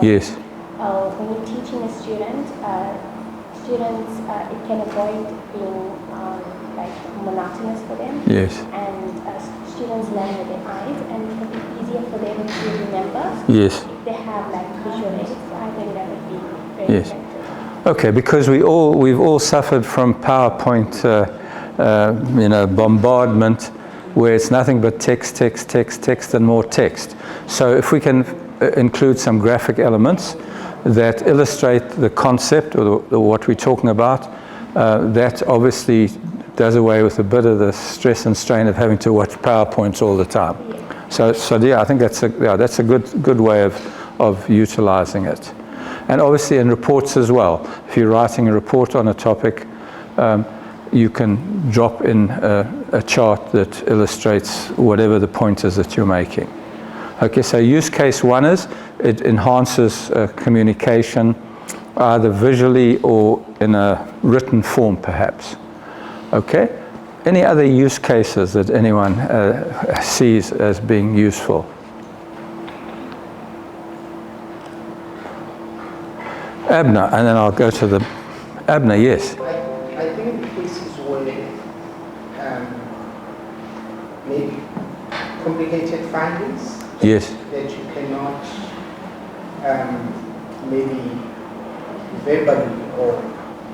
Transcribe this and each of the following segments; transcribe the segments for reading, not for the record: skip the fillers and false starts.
that Yes. when you're teaching a student, students, it can avoid being like monotonous for them. Yes. And students learn with their eyes, and it will be easier for them to remember. Yes. If they have like visual aids, I think that would be very Yes. effective. Okay, because we've all suffered from PowerPoint, bombardment, where it's nothing but text, text, text, text, and more text. So if we can include some graphic elements that illustrate the concept or what we're talking about, that obviously does away with a bit of the stress and strain of having to watch PowerPoints all the time. So yeah, I think that's a good way of utilizing it. And obviously in reports as well. If you're writing a report on a topic, you can drop in a chart that illustrates whatever the point is that you're making. Okay, so use case one is, it enhances communication, either visually or in a written form perhaps. Okay, any other use cases that anyone sees as being useful? Abner, and then I'll go to the... Abner, yes. I think in cases where maybe complicated findings Yes. that you cannot maybe verbally or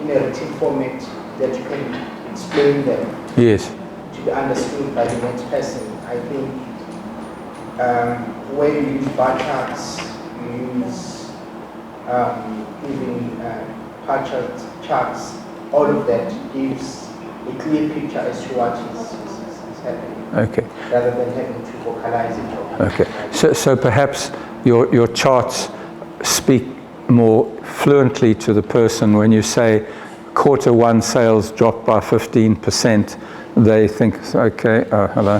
in a written format that you can explain them Yes. to be understood by the next person. I think when you use bar charts, you use even bar charts, all of that gives a clear picture as to what is happening. Okay. Rather than having to vocalize it. Okay. So perhaps your charts speak more fluently to the person. When you say Q1 sales dropped by 15%, they think, okay, oh, hello.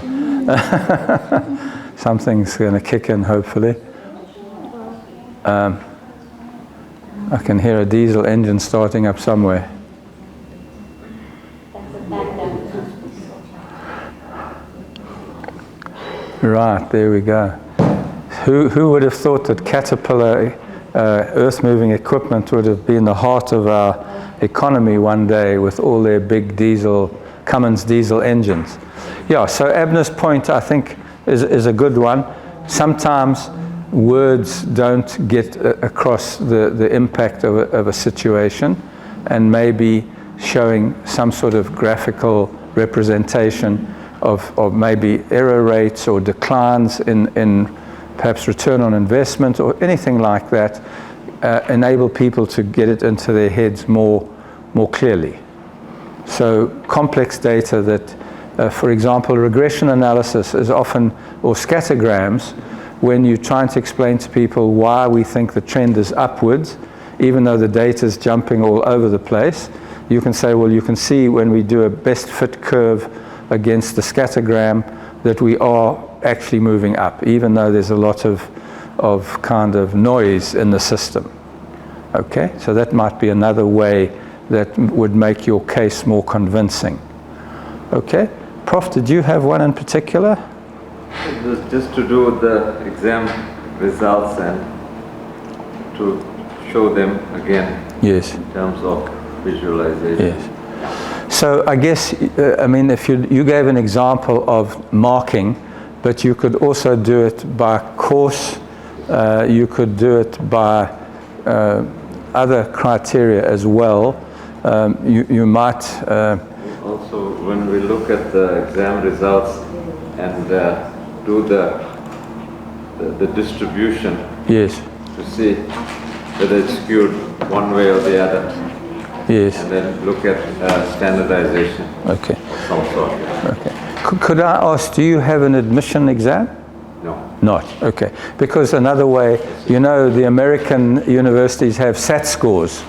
Something's going to kick in, hopefully. I can hear a diesel engine starting up somewhere. Right, there we go. Who would have thought that Caterpillar earth-moving equipment would have been the heart of our economy one day with all their big Cummins diesel engines? Yeah, so Abner's point, I think, is a good one. Sometimes words don't get across the impact of a situation, and maybe showing some sort of graphical representation of maybe error rates or declines in perhaps return on investment or anything like that, enable people to get it into their heads more clearly. So complex data that, for example, regression analysis is often, or scattergrams, when you're trying to explain to people why we think the trend is upwards, even though the data is jumping all over the place, you can say, well, you can see when we do a best fit curve against the scattergram that we are actually moving up, even though there's a lot of kind of noise in the system. Okay, so that might be another way that would make your case more convincing. Okay, Prof, did you have one in particular? It was just to do the exam results and to show them again. Yes. In terms of visualization. Yes. So I guess, I mean, if you gave an example of marking, but you could also do it by course, you could do it by other criteria as well. You might... Also, when we look at the exam results and do the distribution, yes, to see whether it's skewed one way or the other. Yes. And then look at standardization. Okay. Of some sort. Okay. Could I ask, do you have an admission exam? No. Not, okay. Because another way, you know, the American universities have SAT scores,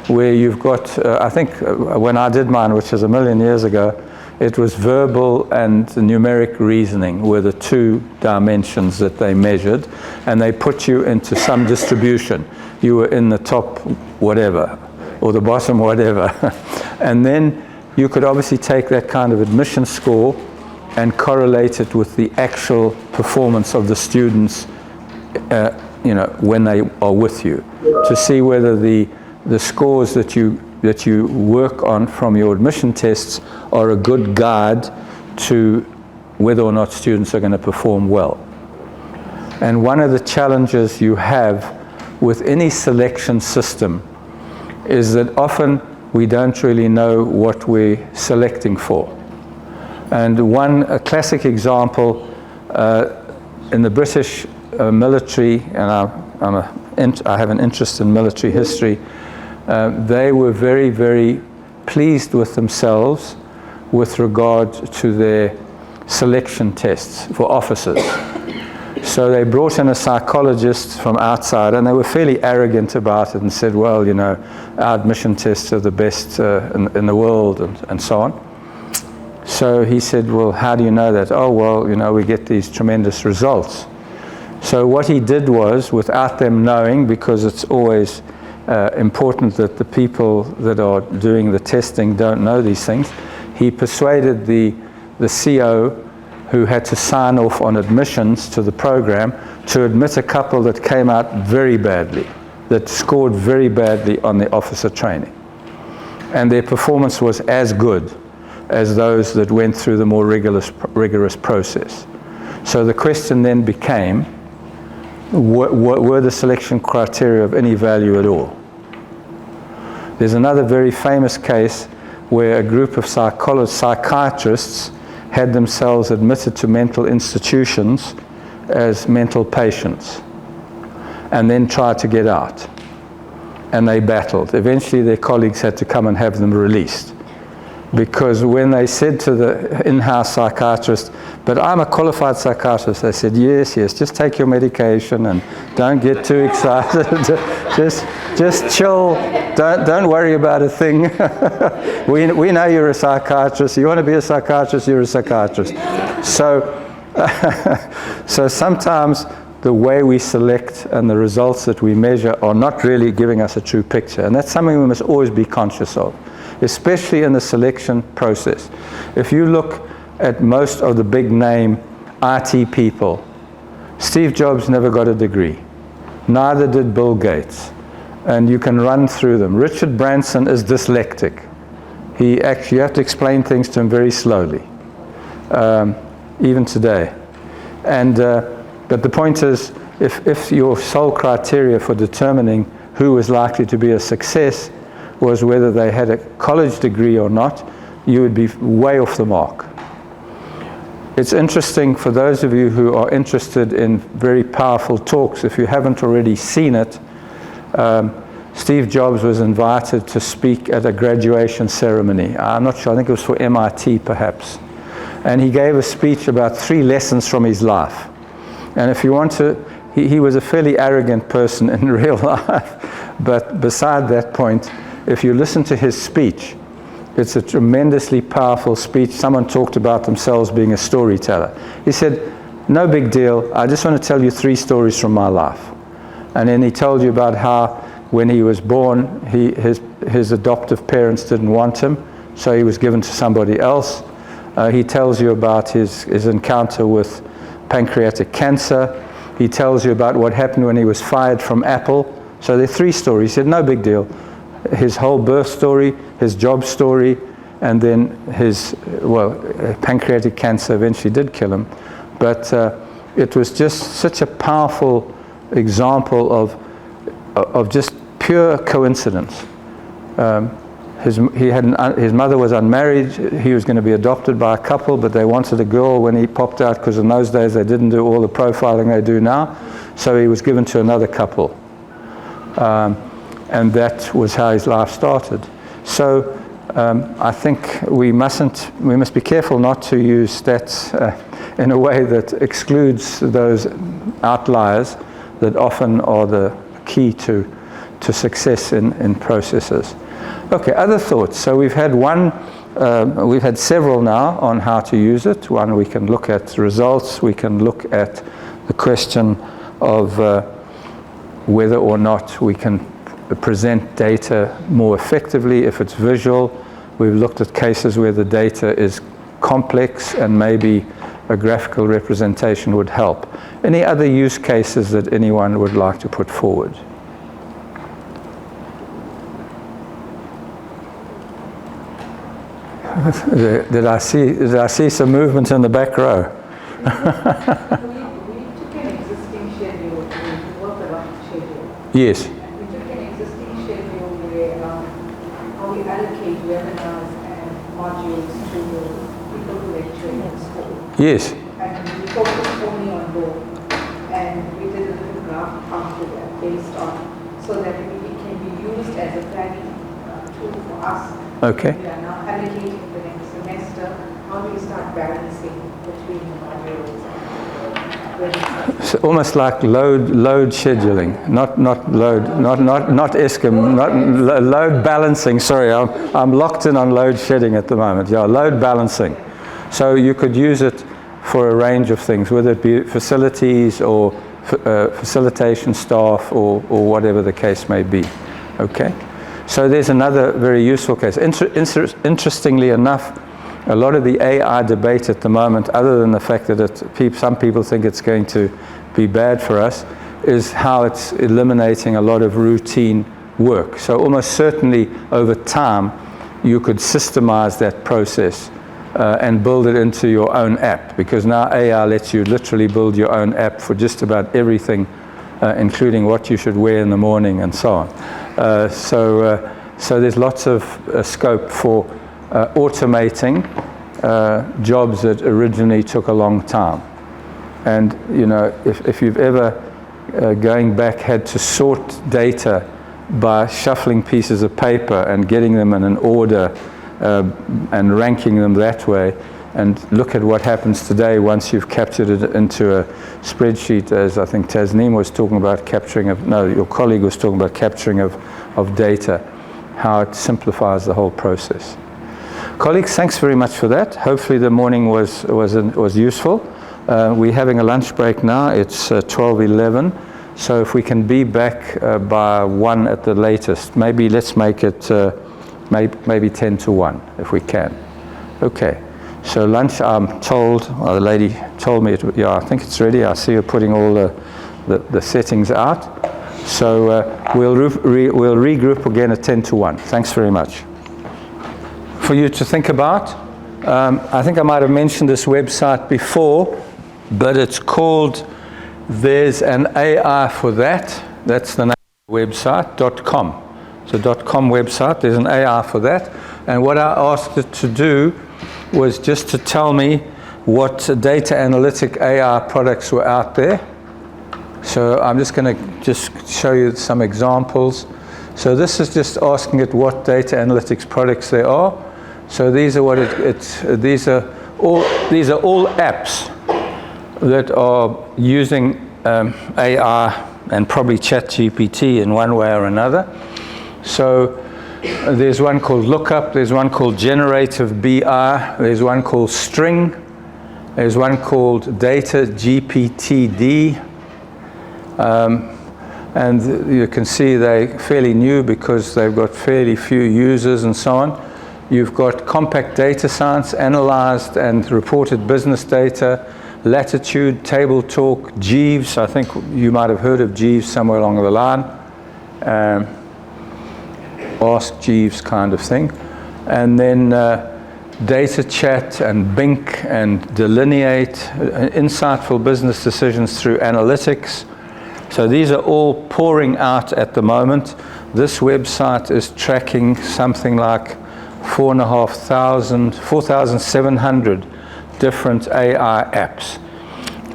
where you've got, I think when I did mine, which was 1,000,000 years ago, it was verbal and numeric reasoning were the two dimensions that they measured, and they put you into some distribution. You were in the top whatever, or the bottom whatever. And then you could obviously take that kind of admission score and correlate it with the actual performance of the students when they are with you, to see whether the scores that you work on from your admission tests are a good guide to whether or not students are going to perform well. And one of the challenges you have with any selection system is that often we don't really know what we're selecting for. And a classic example in the British military, and I have an interest in military history, they were very, very pleased with themselves with regard to their selection tests for officers. So they brought in a psychologist from outside, and they were fairly arrogant about it and said, well, our admission tests are the best in the world, and so on. So he said, well, how do you know that? Oh, well, we get these tremendous results. So what he did was, without them knowing, because it's always important that the people that are doing the testing don't know these things, he persuaded the CO, who had to sign off on admissions to the program, to admit a couple that came out very badly, that scored very badly on the officer training. And their performance was as good as those that went through the more rigorous process. So the question then became, were the selection criteria of any value at all? There's another very famous case where a group of psychiatrists had themselves admitted to mental institutions as mental patients and then tried to get out. And they battled. Eventually their colleagues had to come and have them released. Because when they said to the in-house psychiatrist, but I'm a qualified psychiatrist, they said, yes, just take your medication and don't get too excited. just chill, don't worry about a thing. we know you're a psychiatrist. You want to be a psychiatrist, you're a psychiatrist. So sometimes the way we select and the results that we measure are not really giving us a true picture. And that's something we must always be conscious of, especially in the selection process. If you look at most of the big name IT people, Steve Jobs never got a degree. Neither did Bill Gates. And you can run through them. Richard Branson is dyslexic. You have to explain things to him very slowly, even today. But the point is, if your sole criteria for determining who was likely to be a success was whether they had a college degree or not, you would be way off the mark. It's interesting for those of you who are interested in very powerful talks, if you haven't already seen it, Steve Jobs was invited to speak at a graduation ceremony. I'm not sure, I think it was for MIT perhaps. And he gave a speech about 3 lessons from his life. And if you want to, he was a fairly arrogant person in real life, but beside that point, if you listen to his speech, it's a tremendously powerful speech. Someone talked about themselves being a storyteller. He said, no big deal, I just want to tell you 3 stories from my life. And then he told you about how when he was born, his adoptive parents didn't want him, so he was given to somebody else. He tells you about his encounter with pancreatic cancer. He tells you about what happened when he was fired from Apple. So there are 3 stories. He said, no big deal. His whole birth story, his job story, and then his, pancreatic cancer eventually did kill him. But it was just such a powerful example of just pure coincidence. His mother was unmarried. He was going to be adopted by a couple, but they wanted a girl when he popped out, because in those days they didn't do all the profiling they do now. So he was given to another couple. And that was how his life started. So I think we must be careful not to use stats in a way that excludes those outliers that often are the key to success in processes. Okay, other thoughts. So we've had we've had several now on how to use it. One, we can look at results. We can look at the question of whether or not we can present data more effectively if it's visual. We've looked at cases where the data is complex and maybe a graphical representation would help. Any other use cases that anyone would like to put forward? Did I see some movement in the back row? We took an existing schedule, we work around the schedule. Yes. We took an existing schedule where how we allocate webinars and modules to the people who lecture in school. Yes. And we focused only on both. And we did a little graph after that based on, so that it can be used as a planning tool for us. Okay. We are now allocating the next semester. How do we start balancing between the modules and webinars? So almost like load scheduling, not ESCOM, not load balancing. Sorry, I'm locked in on load shedding at the moment. Yeah, load balancing. So you could use it for a range of things, whether it be facilities or facilitation staff or whatever the case may be. Okay. So there's another very useful case. Interestingly enough, a lot of the AI debate at the moment, other than the fact that some people think it's going to be bad for us, is how it's eliminating a lot of routine work. So almost certainly over time, you could systemize that process and build it into your own app, because now AI lets you literally build your own app for just about everything, including what you should wear in the morning and so on. So there's lots of scope for automating jobs that originally took a long time. And you know, if you've ever going back had to sort data by shuffling pieces of paper and getting them in an order and ranking them that way, and look at what happens today once you've captured it into a spreadsheet, as I think Tasneem was talking about your colleague was talking about capturing of data, how it simplifies the whole process. Colleagues, thanks very much for that. Hopefully the morning was useful. We're having a lunch break now. It's 12:11. So if we can be back by 1 at the latest, maybe let's make it maybe 10 to 1 if we can. Okay. So lunch, I'm told, the lady told me, I think it's ready. I see her putting all the settings out. So we'll regroup again at 10 to 1. Thanks very much. For you to think about, I think I might have mentioned this website before, but it's called There's an AI for That. That's the name of the website, .com. So .com website, there's an AI for that. And what I asked it to do was just to tell me what data analytic AI products were out there. So I'm just going to show you some examples. So this is just asking it what data analytics products there are. So these are these are all apps that are using AI and probably ChatGPT in one way or another. So there's one called Lookup, there's one called Generative BI, there's one called String, there's one called Data GPTD, and you can see they're fairly new because they've got fairly few users and so on. You've got Compact Data Science, Analyzed and Reported Business Data, Latitude, Table Talk, Jeeves. I think you might have heard of Jeeves somewhere along the line. Ask Jeeves kind of thing. And then Data Chat and Bink and Delineate, insightful business decisions through analytics. So these are all pouring out at the moment. This website is tracking something like 4,700 different AI apps.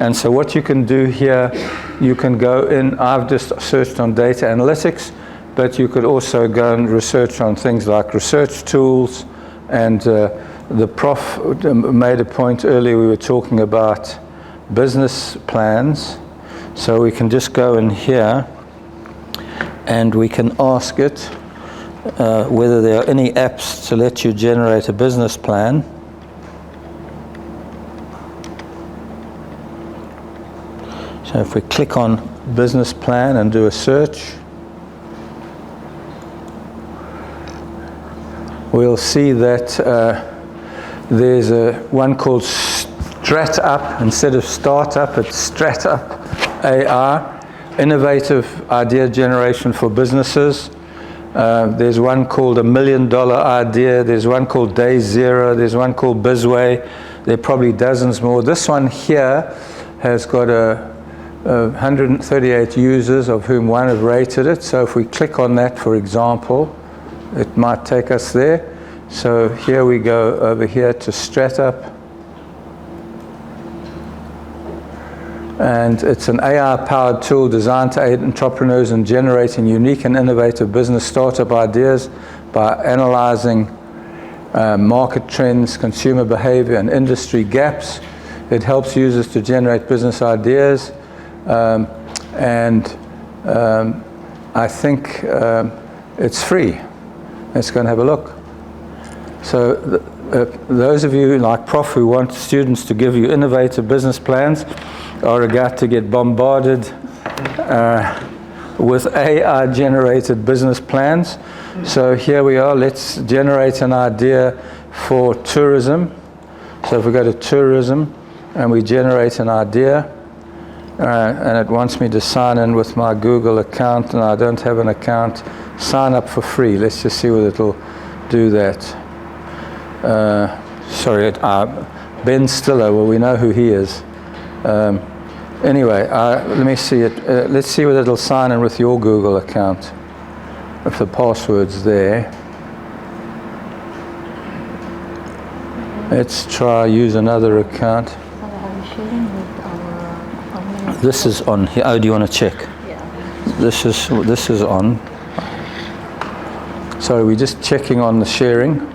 And so what you can do here, you can go in, I've just searched on data analytics, but you could also go and research on things like research tools. And the prof made a point earlier, we were talking about business plans. So we can just go in here and we can ask it whether there are any apps to let you generate a business plan. So if we click on business plan and do a search, we'll see that there's one called Strat Up instead of Startup. It's Strat Up AI, innovative idea generation for businesses. There's one called $1 Million Idea. There's one called Day Zero. There's one called Bizway. There are probably dozens more. This one here has got 138 users, of whom one have rated it. So if we click on that, for example, it might take us there. So here we go over here to StratUp. And it's an AI-powered tool designed to aid entrepreneurs in generating unique and innovative business startup ideas by analyzing market trends, consumer behavior, and industry gaps. It helps users to generate business ideas. I think it's free. Let's go and have a look. So those of you like Prof who want students to give you innovative business plans are about to get bombarded with AI-generated business plans. So here we are. Let's generate an idea for tourism. So if we go to tourism and we generate an idea, and it wants me to sign in with my Google account, and I don't have an account, sign up for free. Let's just see whether it'll do that. Sorry, Ben Stiller, well, we know who he is. Anyway, let me see it. Let's see whether it'll sign in with your Google account, if the password's there. Let's try use another account. This is on here. Oh, do you want to check? Yeah. This is on. Sorry, we're just checking on the sharing.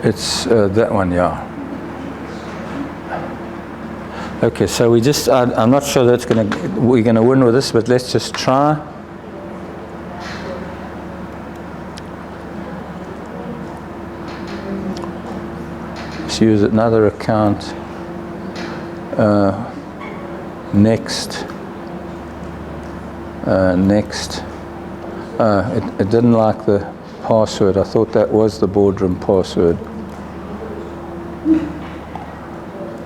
It's that one, yeah. Okay, so we just, I'm not sure that we're going to win with this, but let's just try. Let's use another account. Next. Next. It didn't like the password. I thought that was the boardroom password.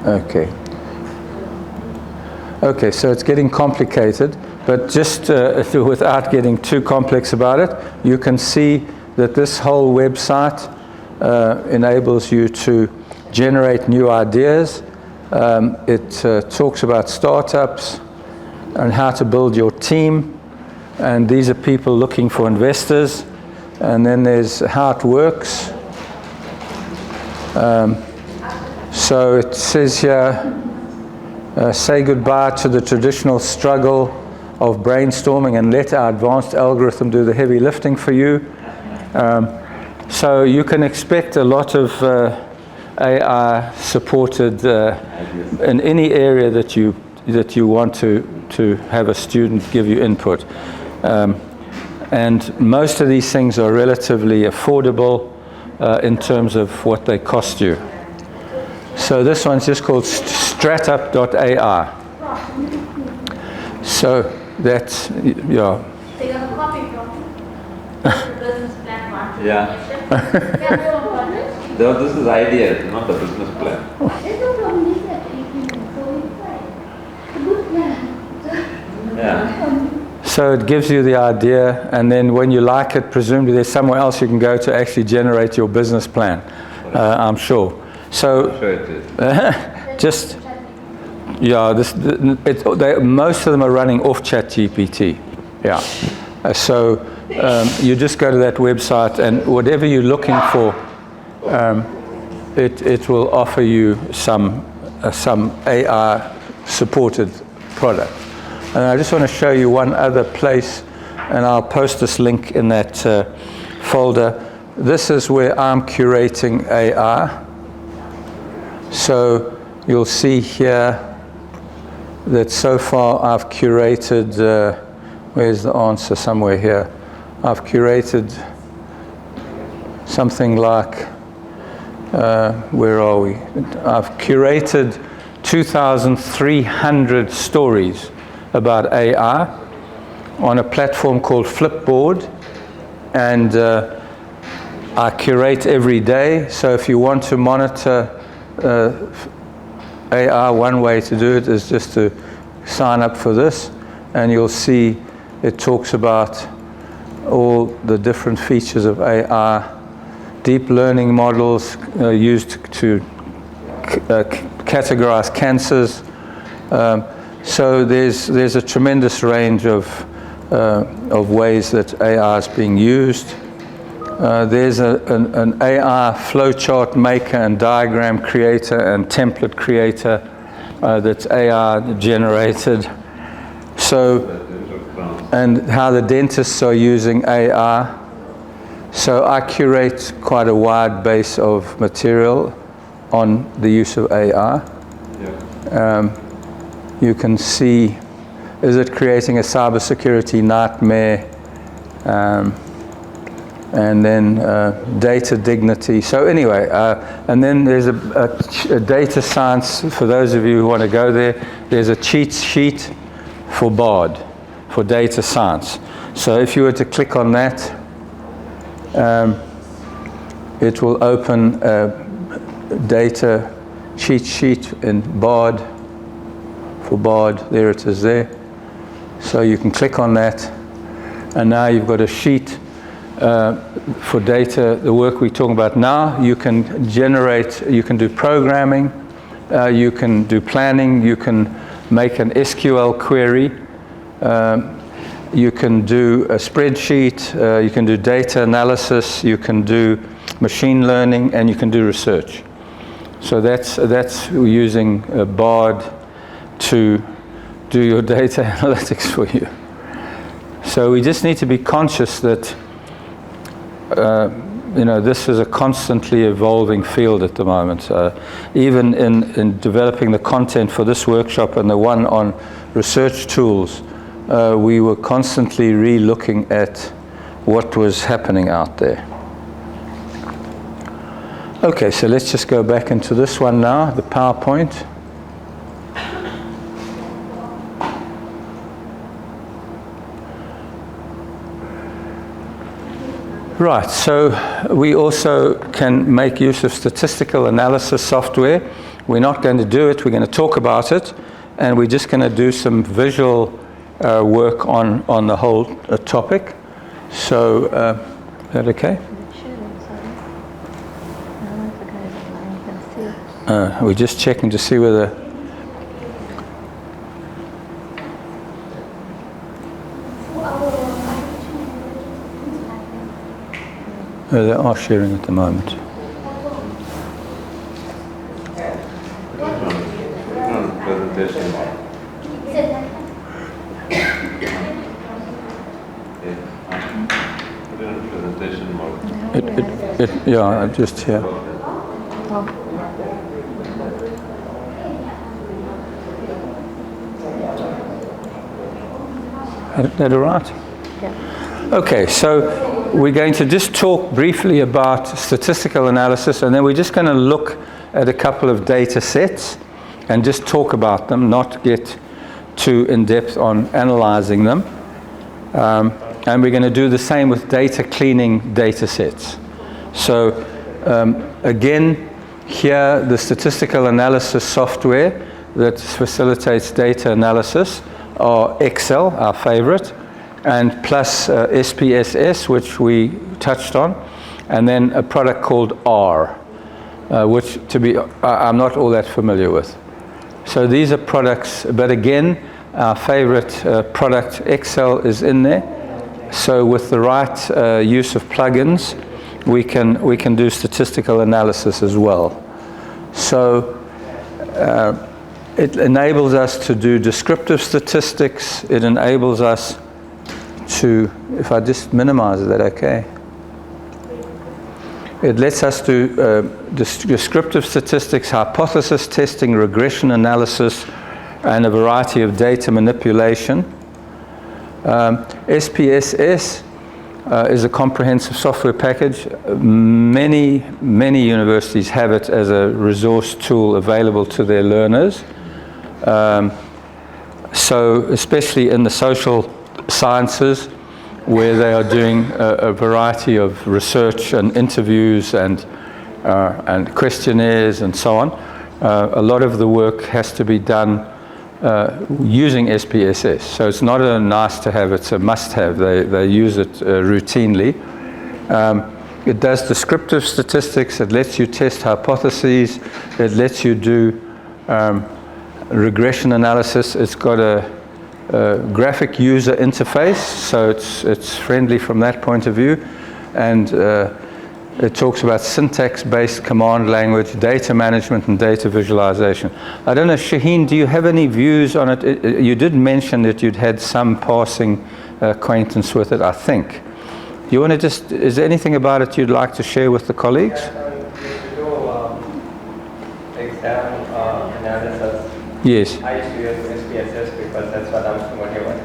Okay. Okay, so it's getting complicated, but just without getting too complex about it, you can see that this whole website enables you to generate new ideas. It talks about startups and how to build your team, and these are people looking for investors. And then there's how it works. So it says here, say goodbye to the traditional struggle of brainstorming and let our advanced algorithm do the heavy lifting for you. So you can expect a lot of AI supported in any area that you want to have a student give you input. And most of these things are relatively affordable in terms of what they cost you. So this one's just called stratup.ai. So that's, yeah. They got a copy from the business plan one. Yeah. No, this is idea, not the business plan. Yeah. So it gives you the idea, and then when you like it, presumably there's somewhere else you can go to actually generate your business plan, I'm sure. So I'm sure it is. just, yeah, most of them are running off ChatGPT. Yeah. So you just go to that website, and whatever you're looking for, it will offer you some AI-supported product. And I just want to show you one other place, and I'll post this link in that folder. This is where I'm curating AI. So you'll see here that so far I've curated, where's the answer? Somewhere here. I've curated something like, where are we? I've curated 2,300 stories about AI on a platform called Flipboard, and I curate every day. So if you want to monitor AI, one way to do it is just to sign up for this, and you'll see it talks about all the different features of AI, deep learning models used to categorize cancers. So there's a tremendous range of ways that AI is being used. There's an AI flowchart maker and diagram creator and template creator that's AI generated. So, and how the dentists are using AI. So I curate quite a wide base of material on the use of AI. You can see, is it creating a cybersecurity nightmare? And then data dignity. So anyway, and then there's a data science, for those of you who want to go there, there's a cheat sheet for BARD, for data science. So if you were to click on that, it will open a data cheat sheet in BARD, for BARD. There it is there. So you can click on that, and now you've got a sheet for data, the work we're talking about now. You can generate, you can do programming, you can do planning, you can make an SQL query, you can do a spreadsheet, you can do data analysis, you can do machine learning, and you can do research. So that's using BARD to do your data analytics for you. So we just need to be conscious that this is a constantly evolving field at the moment. Even in developing the content for this workshop and the one on research tools, we were constantly re-looking at what was happening out there. Okay, so let's just go back into this one now, the PowerPoint. Right, so we also can make use of statistical analysis software. We're not going to do it, we're going to talk about it, and we're just going to do some visual work on the whole topic. So, is that okay? We're just checking to see whether... They are sharing at the moment. Presentation. Presentation mode. Yeah, just here. Is that all right? Yeah. Okay, so we're going to just talk briefly about statistical analysis, and then we're just going to look at a couple of data sets and just talk about them, not get too in-depth on analyzing them. And we're going to do the same with data cleaning data sets. So again, here the statistical analysis software that facilitates data analysis are Excel, our favorite, and plus SPSS, which we touched on, and then a product called R, which I'm not all that familiar with. So these are products, but again, our favorite product, Excel, is in there. So with the right use of plugins, we can do statistical analysis as well. So it enables us to do descriptive statistics. It enables us to, if I just minimize, is that okay? It lets us do descriptive statistics, hypothesis testing, regression analysis, and a variety of data manipulation. SPSS is a comprehensive software package. Many universities have it as a resource tool available to their learners. So especially in the social sciences, where they are doing a variety of research and interviews and questionnaires and so on, a lot of the work has to be done using SPSS. So it's not a nice to have, it's a must have. They use it routinely. It does descriptive statistics, it lets you test hypotheses, it lets you do regression analysis. It's got a graphic user interface, so it's friendly from that point of view. And it talks about syntax-based command language, data management, and data visualization. I don't know, Shaheen, do you have any views on it? You did mention that you'd had some passing acquaintance with it, I think. Do you want to just, is there anything about it you'd like to share with the colleagues? We do exam analysis. Yes. I used to use SPSS because that's what I'm familiar with.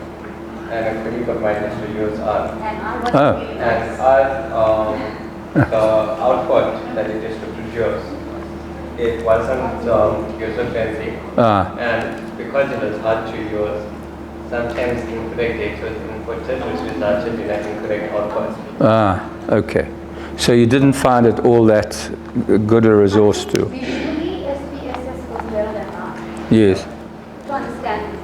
And a colleague of mine used to use R. Oh. And R, the output that it used to produce, it wasn't user-friendly. And because it was hard to use, sometimes incorrect data was inputted, which resulted in an incorrect output. Okay. So you didn't find it all that good a resource to? Visually, SPSS was better than R. Yes. To understand.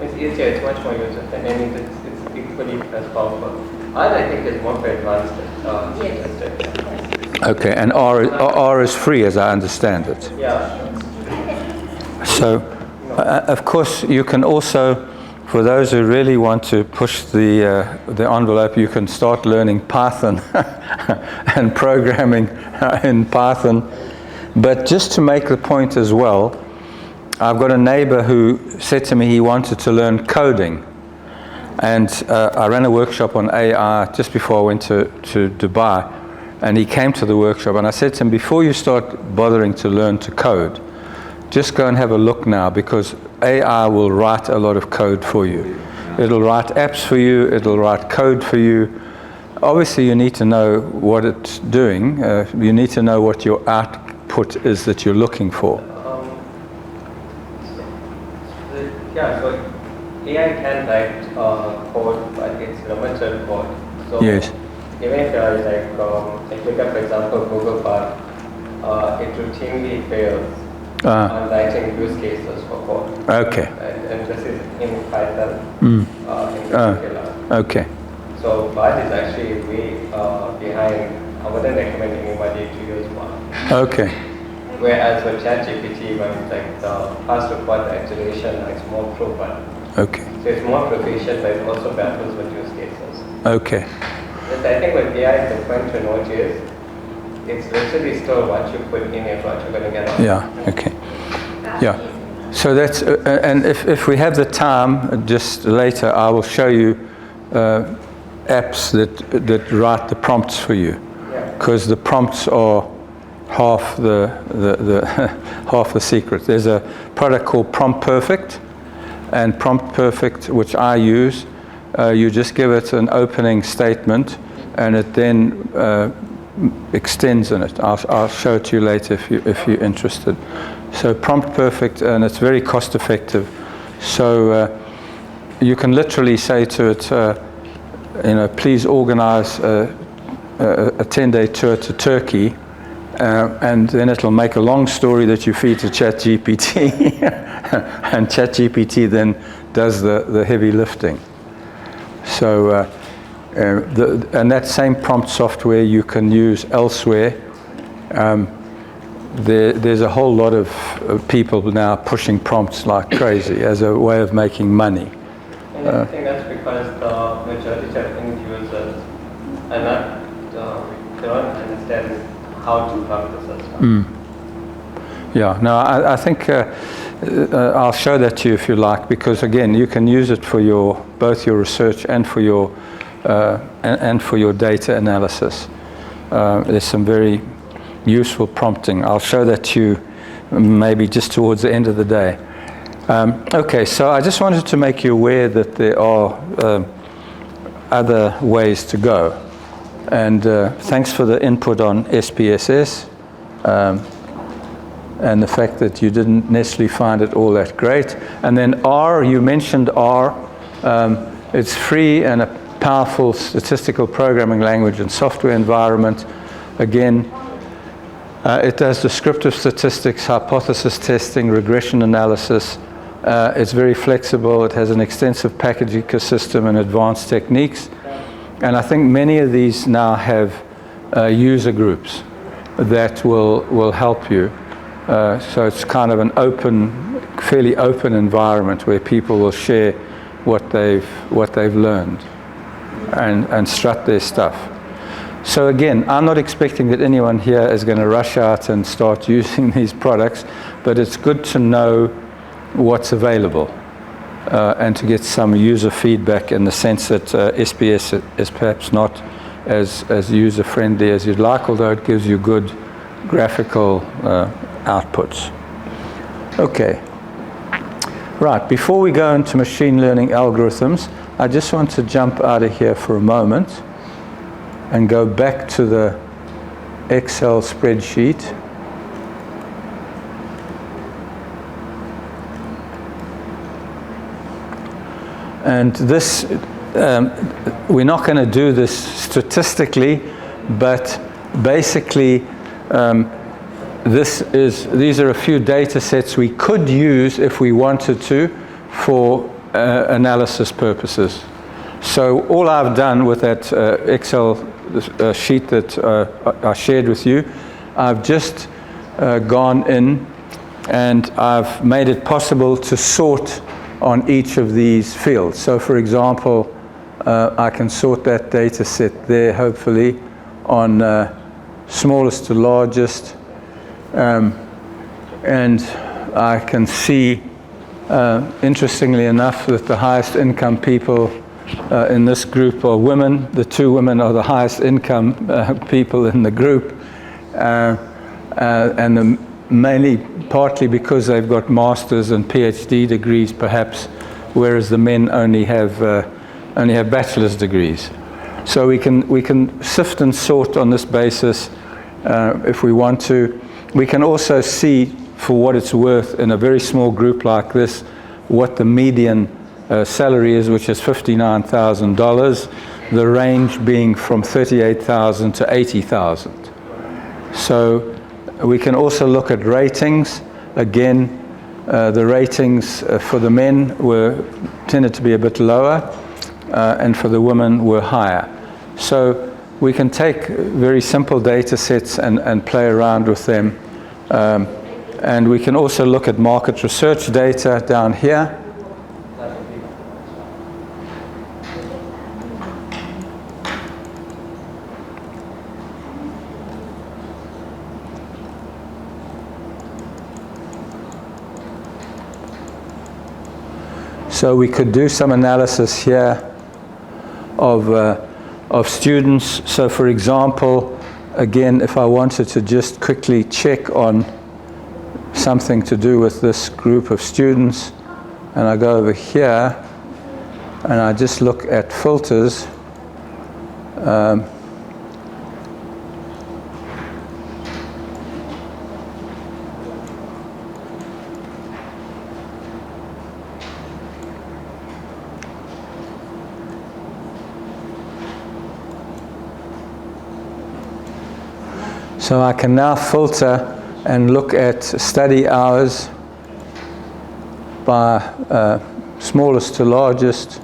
It's easier, it's much more user-friendly, and it's equally as powerful. R, I think, is more for advanced statistics. Okay, and R is free, as I understand it. Yeah. So, of course, you can also, for those who really want to push the envelope, you can start learning Python and programming in Python. But just to make the point as well, I've got a neighbor who said to me he wanted to learn coding. And I ran a workshop on AI just before I went to Dubai. And he came to the workshop, and I said to him, before you start bothering to learn to code, just go and have a look now, because AI will write a lot of code for you. It'll write apps for you, it'll write code for you. Obviously, you need to know what it's doing. You need to know what your output is that you're looking for. So AI can write code, but it's limited code. So Yes. even if you're like look at, for example, Google Bard, it routinely fails on writing use cases for code. Okay. And this is in Python in particular. Okay. So Bard is actually way behind. I wouldn't recommend anybody to use Bard. Okay. Whereas with ChatGPT, when it's like the fast report iteration, it's more proven. Okay. So it's more proficient, but it also battles with use cases. Okay. But I think with AI, the point to note is, it's literally still what you put in it, what you're going to get out. Yeah. Okay. Yeah. So that's, and if we have the time, just later, I will show you apps that write the prompts for you, because the prompts are half the half the secret. There's a product called Prompt Perfect, and Prompt Perfect, which I use, you just give it an opening statement, and it then extends in it. I'll show it to you later if you're interested. So Prompt Perfect, and it's very cost effective. So you can literally say to it, please organize a 10-day tour to Turkey, and then it'll make a long story that you feed to ChatGPT, and ChatGPT then does the heavy lifting. So, and that same prompt software you can use elsewhere. There's a whole lot of people now pushing prompts like crazy as a way of making money. And I think that's because the majority of end users are not, they don't understand how to prompt the system. Yeah, no, I think I'll show that to you if you like, because again, you can use it for both your research and for your data analysis. There's some very useful prompting. I'll show that to you maybe just towards the end of the day. Okay, so I just wanted to make you aware that there are other ways to go. And thanks for the input on SPSS and the fact that you didn't necessarily find it all that great. And then R, you mentioned R. It's free and a powerful statistical programming language and software environment. Again, it does descriptive statistics, hypothesis testing, regression analysis. It's very flexible. It has an extensive package ecosystem and advanced techniques. And I think many of these now have user groups that will help you. So it's kind of an open, fairly open environment where people will share what they've learned and strut their stuff. So again, I'm not expecting that anyone here is going to rush out and start using these products, but it's good to know what's available and to get some user feedback in the sense that SPS is perhaps not as user-friendly as you'd like, although it gives you good graphical outputs. Okay. Right, before we go into machine learning algorithms, I just want to jump out of here for a moment and go back to the Excel spreadsheet. And this, we're not going to do this statistically, but basically these are a few data sets we could use if we wanted to for analysis purposes. So all I've done with that Excel sheet that I shared with you, I've just gone in and I've made it possible to sort on each of these fields. So for example, I can sort that data set there hopefully on smallest to largest, and I can see interestingly enough that the highest income people in this group are women. The two women are the highest income people in the group, and mainly partly because they've got masters and PhD degrees perhaps, whereas the men only have bachelor's degrees. So we can sift and sort on this basis if we want to. We can also see, for what it's worth, in a very small group like this, what the median salary is, which is $59,000, the range being from $38,000 to $80,000. So we can also look at ratings. Again, the ratings for the men tended to be a bit lower, and for the women were higher. So we can take very simple data sets and play around with them. And we can also look at market research data down here. So we could do some analysis here of students. So for example, again, if I wanted to just quickly check on something to do with this group of students, and I go over here and I just look at filters, so I can now filter and look at study hours by smallest to largest,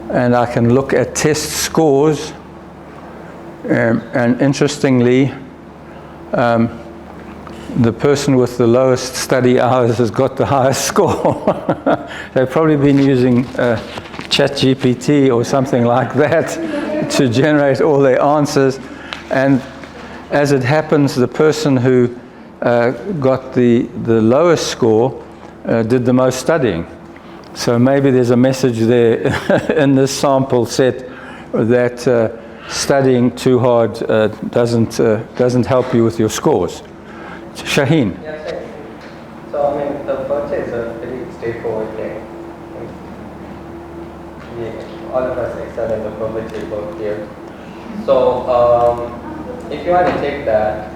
and I can look at test scores, and interestingly, the person with the lowest study hours has got the highest score. They've probably been using ChatGPT or something like that to generate all their answers, and as it happens, the person who got the lowest score did the most studying. So maybe there's a message there in this sample set that studying too hard doesn't help you with your scores. Shaheen. Yeah, sure. So I mean, the first is a very straightforward thing. All of us excel in the probability work here. So if you want to take that,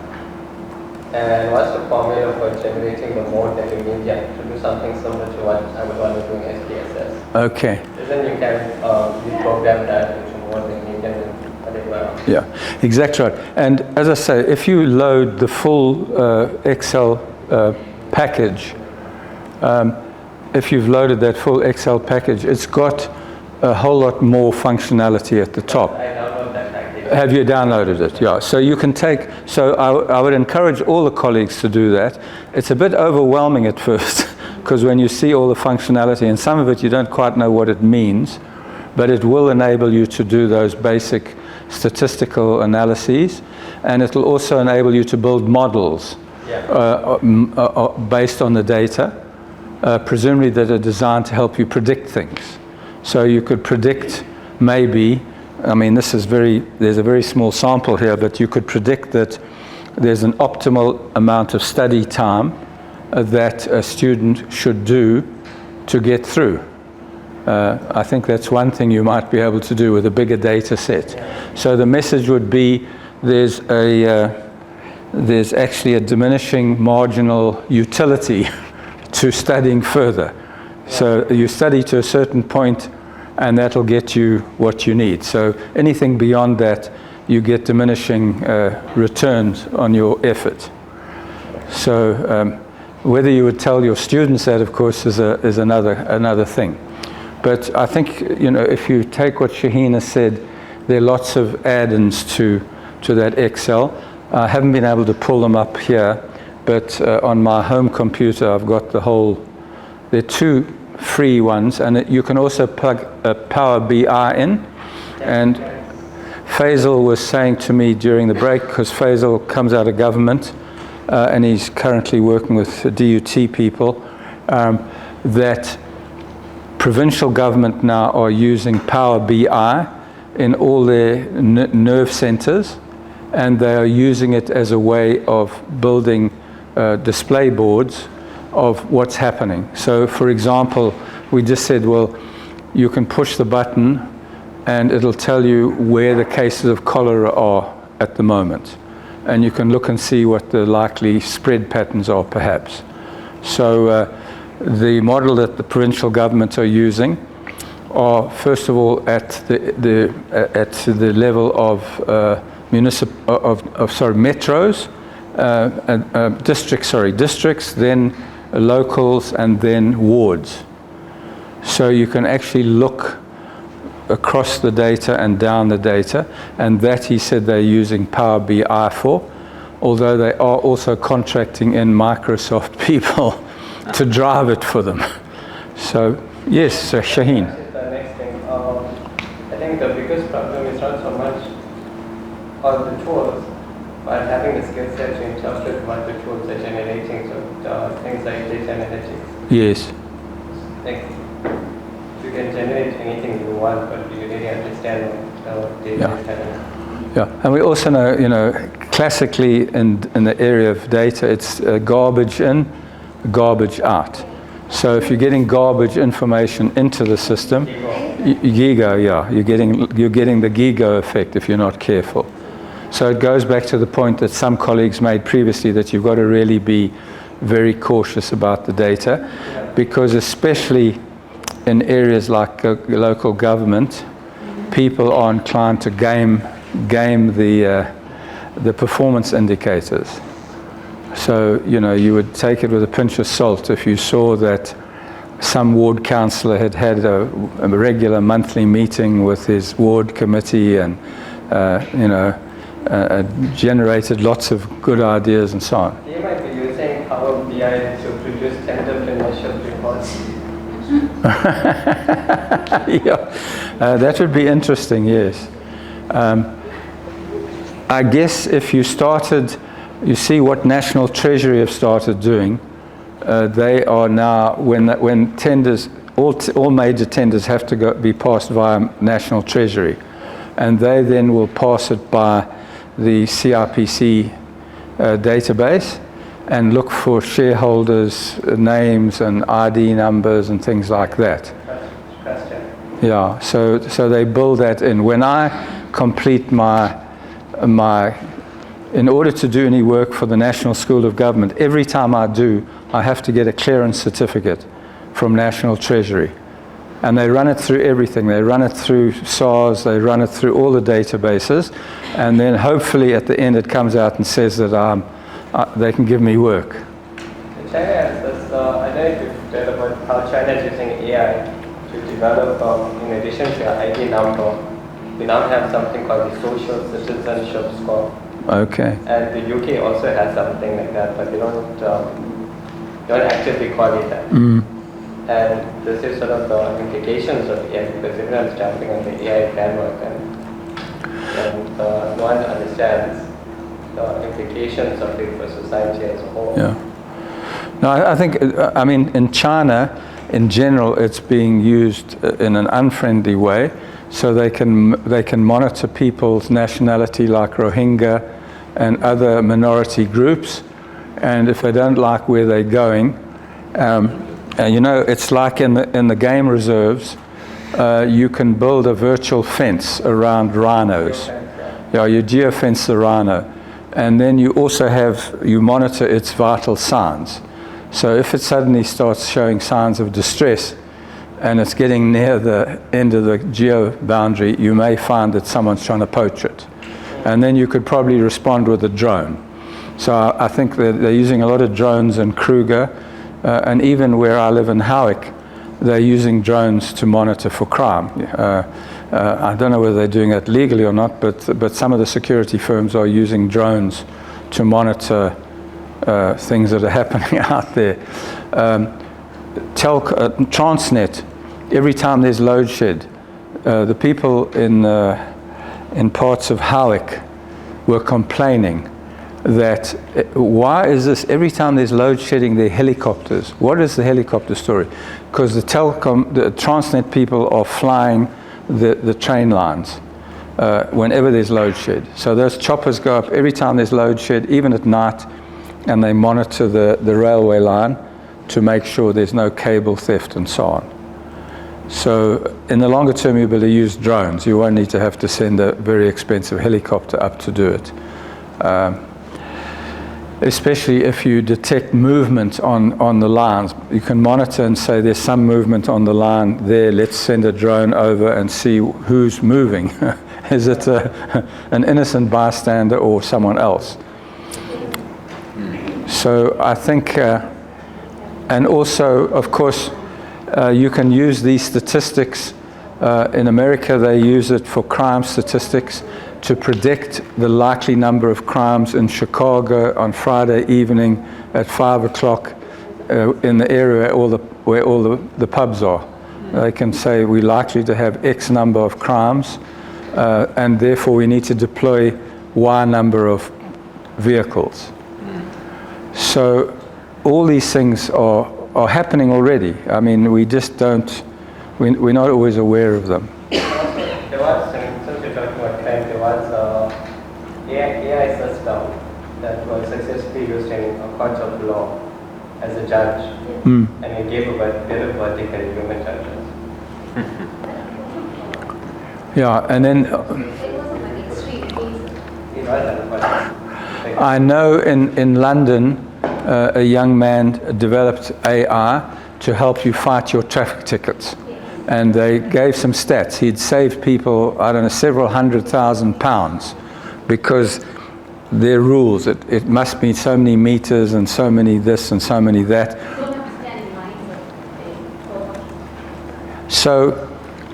and what's the formula for generating the mode that you need to do something similar to what I would want to do in SPSS? Okay. Then you can reprogram that into mode that you can whatever. Yeah, exactly right. And as I say, if you load the full Excel package, if you've loaded that full Excel package, it's got a whole lot more functionality at the top. I download that package. Have you downloaded it? Yeah. So you can take, so I would encourage all the colleagues to do that. It's a bit overwhelming at first because when you see all the functionality and some of it you don't quite know what it means, but it will enable you to do those basic statistical analyses, and it will also enable you to build models based on the data, presumably that are designed to help you predict things. So you could predict maybe, I mean there's a very small sample here, but you could predict that there's an optimal amount of study time that a student should do to get through. I think that's one thing you might be able to do with a bigger data set. So the message would be there's actually a diminishing marginal utility to studying further. So you study to a certain point and that'll get you what you need. So anything beyond that, you get diminishing returns on your effort. So whether you would tell your students that, of course, is another thing. But I think, you know, if you take what Shaheen has said, there are lots of add-ins to that Excel. I haven't been able to pull them up here, but on my home computer, I've got the whole, there are two free ones, and you can also plug a Power BI in. And Faisal was saying to me during the break, because Faisal comes out of government, and he's currently working with DUT people, that provincial government now are using Power BI in all their nerve centers, and they are using it as a way of building display boards of what's happening. So for example, we just said, well, you can push the button and it'll tell you where the cases of cholera are at the moment. And you can look and see what the likely spread patterns are perhaps. So the model that the provincial governments are using are, first of all, at the level of metros, districts, then locals, and then wards. So you can actually look across the data and down the data, and that he said they're using Power BI for, although they are also contracting in Microsoft people to drive it for them. So yes, Shaheen. The next thing, I think the biggest problem is not so much on the tools, but having the skill set to interpret what the tools are generating, so things like data analytics. Yes. Like, you can generate anything you want, but you really understand what data is telling. Yeah, and we also know, you know, classically in the area of data, it's garbage in, garbage out. So if you're getting garbage information into the system, GIGO, yeah, you're getting the GIGO effect if you're not careful. So it goes back to the point that some colleagues made previously, that you've got to really be very cautious about the data, because especially in areas like local government, people are inclined to game the performance indicators. So, you know, you would take it with a pinch of salt if you saw that some ward councillor had a regular monthly meeting with his ward committee and, you know, generated lots of good ideas and so on. You might be using Power BI to produce tender financial reports. Yeah, that would be interesting, yes. I guess if you started, you see what National Treasury have started doing, they are now, when tenders, all major tenders have to be passed via National Treasury, and they then will pass it by the CRPC database and look for shareholders' names and ID numbers and things like that. Yeah, so they build that in. When I complete my in order to do any work for the National School of Government, every time I do, I have to get a clearance certificate from National Treasury. And they run it through everything. They run it through SARS, they run it through all the databases, and then hopefully at the end it comes out and says that they can give me work. China has this, I don't know if you've read about how China is using AI to develop, in addition to ID number, we now have something called the social citizenship score. Okay. And the UK also has something like that, but they don't actively call it that. And this is sort of the implications of AI, because everyone's jumping on the AI framework, and no one understands the implications of it for society as a whole. Yeah. No, I think, I mean, in China, in general, it's being used in an unfriendly way, so they can monitor people's nationality, like Rohingya and other minority groups, and if they don't like where they're going, you know, it's like in the game reserves, you can build a virtual fence around rhinos. Yeah, you geofence the rhino, and then you also you monitor its vital signs. So if it suddenly starts showing signs of distress and it's getting near the end of the geo boundary, you may find that someone's trying to poach it. And then you could probably respond with a drone. So I think that they're using a lot of drones in Kruger, and even where I live in Howick, they're using drones to monitor for crime. I don't know whether they're doing it legally or not, but some of the security firms are using drones to monitor things that are happening out there. Transnet, every time there's load shed, the people in parts of Howick were complaining that why is this, every time there's load shedding, there are helicopters. What is the helicopter story? Because the Transnet people are flying the train lines whenever there's load shed. So those choppers go up every time there's load shed, even at night, and they monitor the railway line to make sure there's no cable theft and so on. So in the longer term, you'll be able to use drones. You won't need to have to send a very expensive helicopter up to do it. Especially if you detect movement on the lines. You can monitor and say there's some movement on the line there, let's send a drone over and see who's moving. Is it an innocent bystander or someone else? So I think, and also, of course, you can use these statistics. In America, they use it for crime statistics to predict the likely number of crimes in Chicago on Friday evening at 5 o'clock in the area where all the pubs are. They can say we're likely to have X number of crimes, and therefore we need to deploy Y number of vehicles. So all these things are happening already. I mean, we just don't, we're not always aware of them. There was, since you're talking about crime, there was AI system that was successfully used in a court of law as a judge, and it gave a better verdict than human judges. Yeah, and then It wasn't an extreme case. It was unfortunate. I know in London, a young man developed AI to help you fight your traffic tickets. And they gave some stats. He'd saved people, I don't know, several £100,000 because their rules, it must be so many meters and so many this and so many that. You don't have to stand in lines. So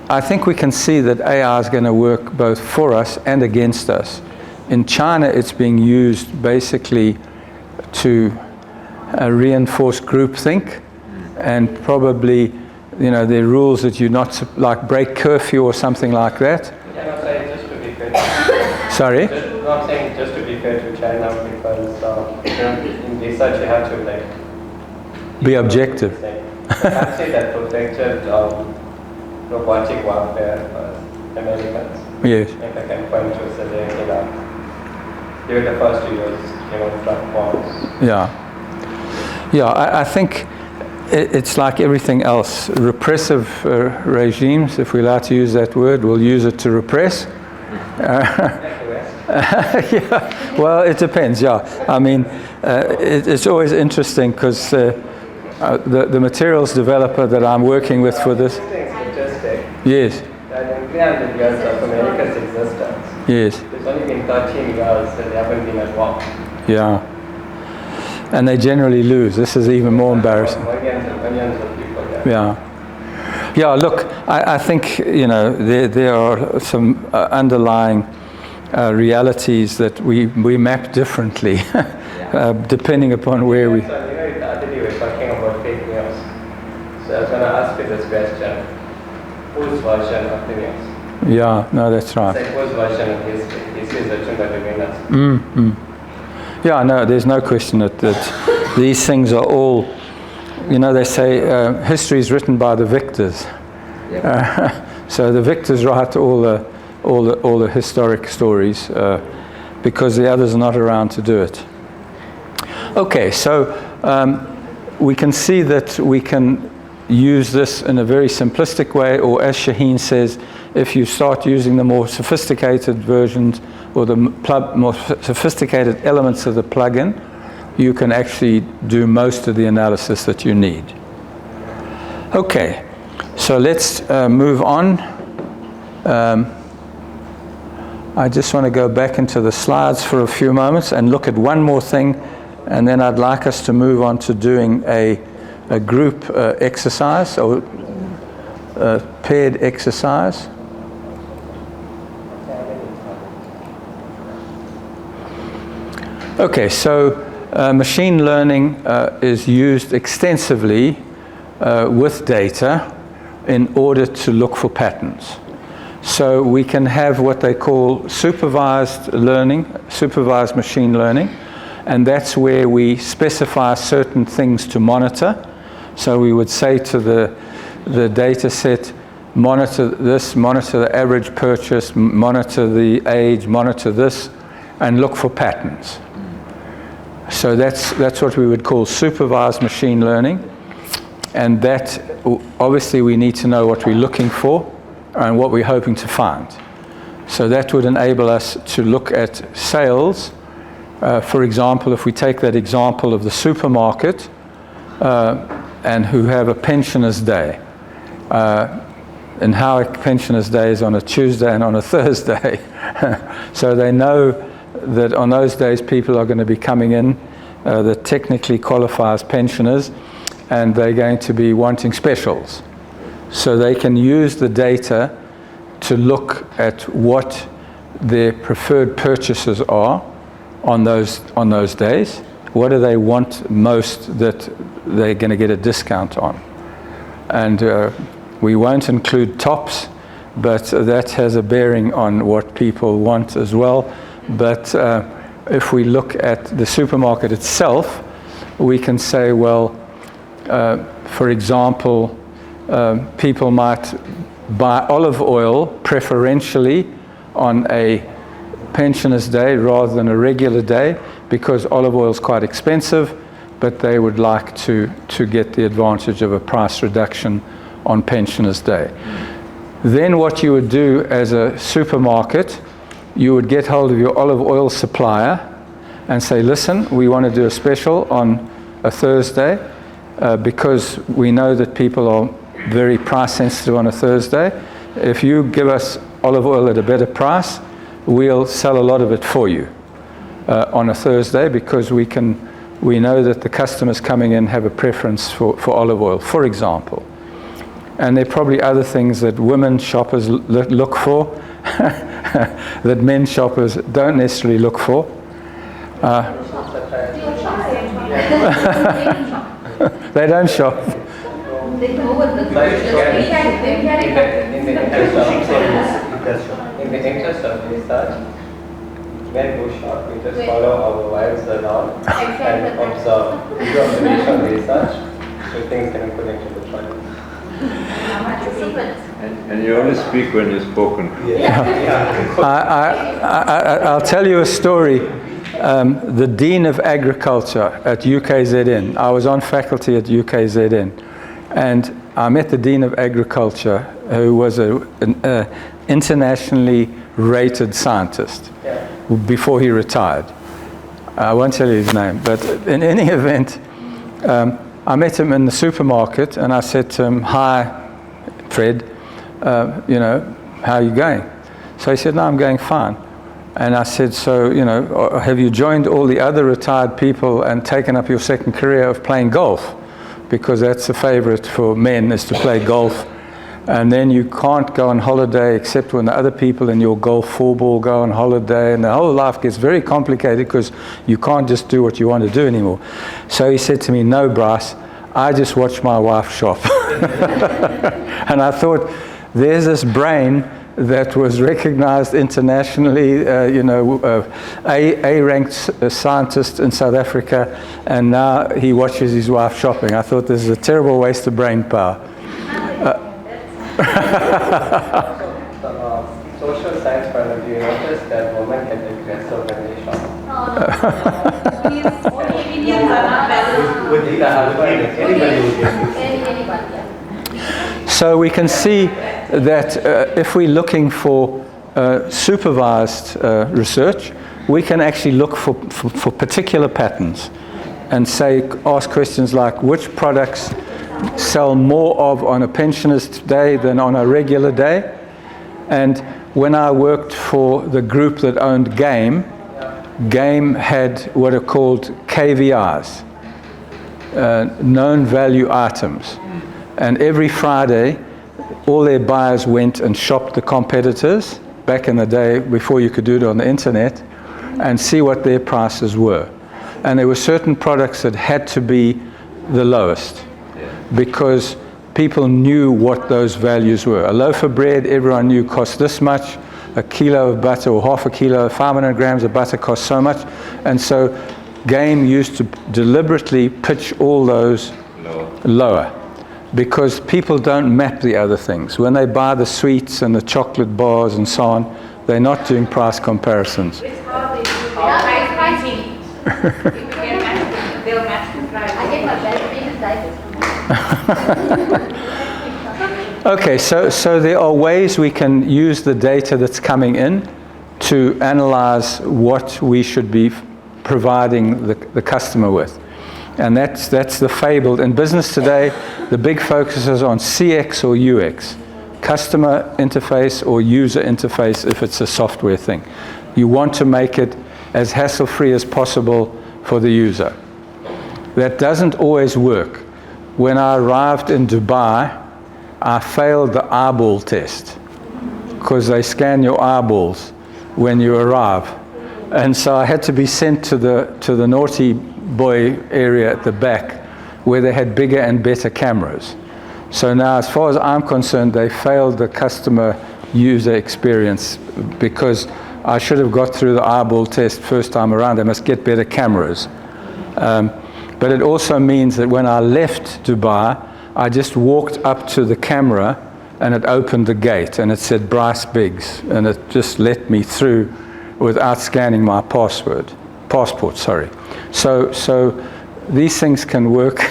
I think we can see that AI is going to work both for us and against us. In China, it's being used basically to reinforce groupthink, and probably, you know, there are rules that you're not, like break curfew or something like that. Yeah, I'm saying just to be fair. Sorry? No, I'm saying just to be fair to China, because in research you have to like Be objective. I can't say that perfected robotic warfare for Americans. Yes. If I can point to certain, they were the first to use, truck bombs. Yeah. Yeah, I think it's like everything else. Repressive regimes, if we're allowed to use that word, will use it to repress. Yeah, well, it depends, yeah. I mean, it's always interesting because the materials developer that I'm working with for this... Interesting. Yes. That in 300 years of America's existence, Yes. it's only been 13 years that they haven't been at war. Yeah. And they generally lose. This is even more embarrassing. Millions and millions of people there. Yeah. Yeah, look, I think, you know, there are some underlying realities that we map differently depending upon where we... So, you know, the other day we were talking about fake news. So I was going to ask you this question. Whose version of the news? Yeah, no, that's right. It's like whose version of history? History is written by the winners. Yeah, no, there's no question that these things are all, you know, they say history is written by the victors. So the victors write all the historic stories because the others are not around to do it. Okay, so we can see that we can use this in a very simplistic way, or as Shaheen says, if you start using the more sophisticated versions or the more sophisticated elements of the plugin, you can actually do most of the analysis that you need. Okay, so let's move on. I just want to go back into the slides for a few moments and look at one more thing, and then I'd like us to move on to doing a group exercise or paired exercise. Okay, so machine learning is used extensively with data in order to look for patterns. So we can have what they call supervised learning, supervised machine learning, and that's where we specify certain things to monitor. So we would say to the data set, monitor this, monitor the average purchase, monitor the age, monitor this, and look for patterns. So that's what we would call supervised machine learning. And that, obviously, we need to know what we're looking for and what we're hoping to find. So that would enable us to look at sales. For example, if we take that example of the supermarket and who have a pensioner's day, and how a pensioner's day is on a Tuesday and on a Thursday. So they know that on those days people are going to be coming in that technically qualify as pensioners, and they're going to be wanting specials. So they can use the data to look at what their preferred purchases are on those days. What do they want most that they're going to get a discount on? And we won't include tops, but that has a bearing on what people want as well. But if we look at the supermarket itself, we can say, well, for example, people might buy olive oil preferentially on a pensioner's day rather than a regular day because olive oil is quite expensive, but they would like to get the advantage of a price reduction on pensioner's day. Then what you would do as a supermarket, you would get hold of your olive oil supplier and say, listen, we want to do a special on a Thursday because we know that people are very price sensitive on a Thursday. If you give us olive oil at a better price, we'll sell a lot of it for you on a Thursday because we know that the customers coming in have a preference for olive oil, for example. And there are probably other things that women shoppers look for that men shoppers don't necessarily look for. They don't shop. They go with the in the interest of research, men who shop, we just follow our wives around and observe. We do observational research, so things can be put into the trial. And you only speak when you're spoken. I'll tell you a story. The Dean of Agriculture at UKZN, I was on faculty at UKZN, and I met the Dean of Agriculture, who was an internationally rated scientist. before he retired. I won't tell you his name, but in any event, I met him in the supermarket and I said to him, "Hi, Fred, you know, how are you going?" So he said, "No, I'm going fine." And I said, "So, you know, have you joined all the other retired people and taken up your second career of playing golf? Because that's a favorite for men, is to play golf. And then you can't go on holiday except when the other people in your golf 4-ball go on holiday, and the whole life gets very complicated because you can't just do what you want to do anymore." So he said to me, "No, Bryce, I just watch my wife shop." And I thought, there's this brain that was recognized internationally, A-ranked scientist in South Africa, and now he watches his wife shopping. I thought this is a terrible waste of brain power. From a social science point of view, you notice that women get aggressive when they shop. Only Indians are not balanced. With the husband, anybody will get this. Anybody, yeah. So we can see that if we're looking for supervised research, we can actually look for particular patterns and ask questions like, which products sell more of on a pensioner's day than on a regular day? And when I worked for the group that owned Game had what are called KVIs, known value items. And every Friday, all their buyers went and shopped the competitors, back in the day before you could do it on the internet, and see what their prices were. And there were certain products that had to be the lowest, because people knew what those values were. A loaf of bread, everyone knew, cost this much. A kilo of butter, or half a kilo, 500 grams of butter cost so much. And so Game used to deliberately pitch all those lower, because people don't map the other things. When they buy the sweets and the chocolate bars and so on, they're not doing price comparisons. It's how they do price pricing. They'll match the price. I get my best Okay, so there are ways we can use the data that's coming in to analyze what we should be providing the customer with. And that's the fabled. In business today, the big focus is on CX or UX, customer interface or user interface if it's a software thing. You want to make it as hassle-free as possible for the user. That doesn't always work. When I arrived in Dubai, I failed the eyeball test, because they scan your eyeballs when you arrive. And so I had to be sent to the naughty boy area at the back, where they had bigger and better cameras. So now, as far as I'm concerned, they failed the customer user experience, because I should have got through the eyeball test first time around. They must get better cameras. But it also means that when I left Dubai, I just walked up to the camera and it opened the gate and it said Bryce Biggs, and it just let me through without scanning my passport. So these things can work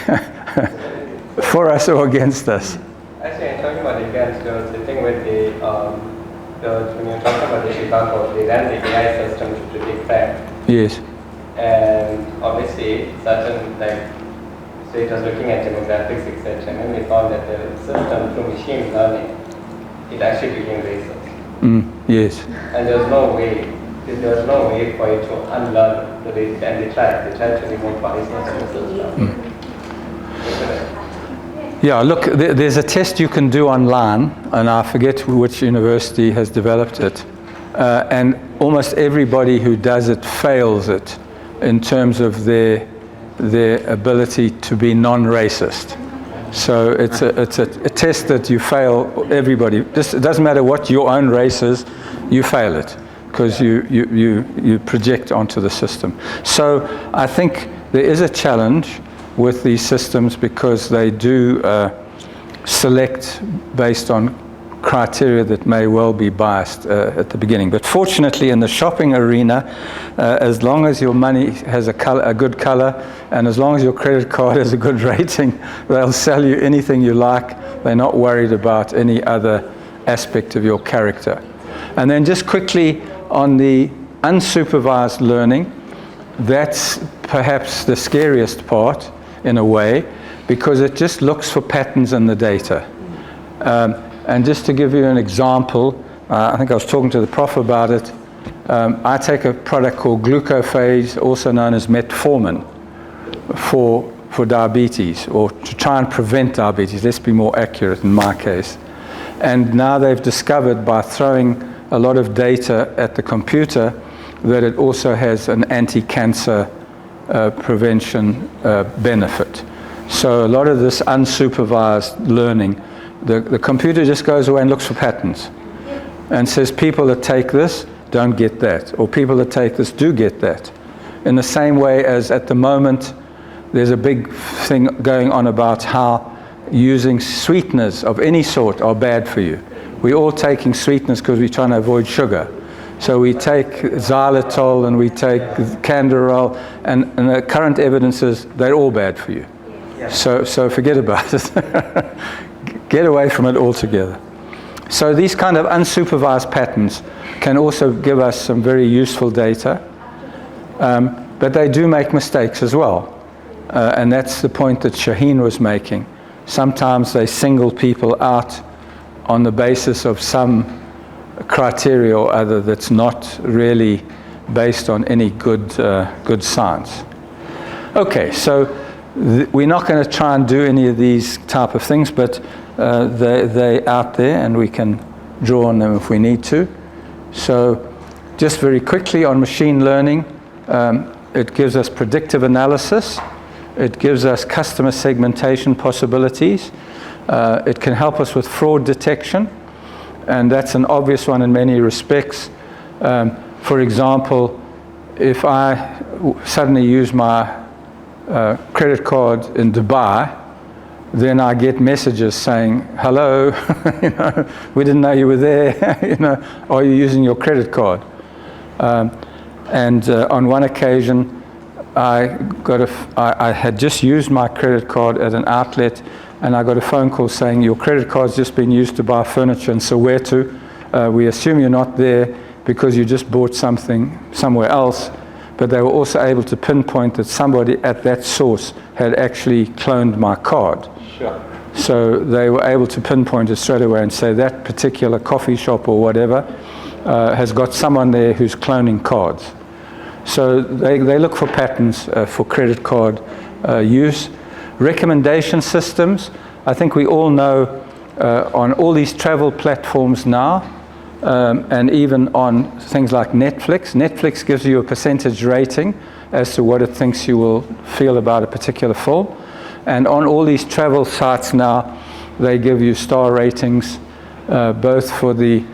for us or against us. Actually, I'm talking about against, there was the thing with when you're talking about the Chicago, they ran the AI system to predict crime. Yes. And obviously, certain, so it was looking at demographics, etc. And then we found that the system, through machine learning, it actually became racist. Yes. And there was no way for you to unlearn the race, and they tried to remove biasness from the system. Yeah, look, there's a test you can do online, and I forget which university has developed it, and almost everybody who does it fails it in terms of their ability to be non-racist. So it's a test that you fail, everybody. It doesn't matter what your own race is, you fail it, because you project onto the system. So I think there is a challenge with these systems, because they do select based on criteria that may well be biased at the beginning. But fortunately, in the shopping arena, as long as your money has a good color, and as long as your credit card has a good rating, they'll sell you anything you like. They're not worried about any other aspect of your character. And then just quickly on the unsupervised learning, that's perhaps the scariest part in a way, because it just looks for patterns in the data. And just to give you an example, I think I was talking to the prof about it. I take a product called glucophage, also known as metformin, for diabetes, or to try and prevent diabetes. Let's be more accurate in my case. And now they've discovered, by throwing a lot of data at the computer, that it also has an anti-cancer prevention benefit. So a lot of this unsupervised learning, the computer just goes away and looks for patterns and says people that take this don't get that, or people that take this do get that. In the same way as at the moment there's a big thing going on about how using sweeteners of any sort are bad for you. We're all taking sweeteners because we're trying to avoid sugar. So we take xylitol and we take Canderel, and the current evidence is they're all bad for you. So forget about it. Get away from it altogether. So these kind of unsupervised patterns can also give us some very useful data, but they do make mistakes as well. And that's the point that Shaheen was making. Sometimes they single people out on the basis of some criteria or other that's not really based on any good science. Okay, so we're not going to try and do any of these type of things, but they're out there and we can draw on them if we need to. So just very quickly on machine learning, it gives us predictive analysis. It gives us customer segmentation possibilities. It can help us with fraud detection, and that's an obvious one in many respects. For example, if I suddenly use my credit card in Dubai, then I get messages saying, hello, we didn't know you were there, are you using your credit card? And on one occasion, I had just used my credit card at an outlet, and I got a phone call saying, your credit card's just been used to buy furniture in Soweto. We assume you're not there because you just bought something somewhere else. But they were also able to pinpoint that somebody at that source had actually cloned my card. Sure. So they were able to pinpoint it straight away and say that particular coffee shop or whatever has got someone there who's cloning cards. So they look for patterns for credit card use. Recommendation systems, I think we all know on all these travel platforms now, and even on things like Netflix. Netflix gives you a percentage rating as to what it thinks you will feel about a particular film. And on all these travel sites now, they give you star ratings, both for the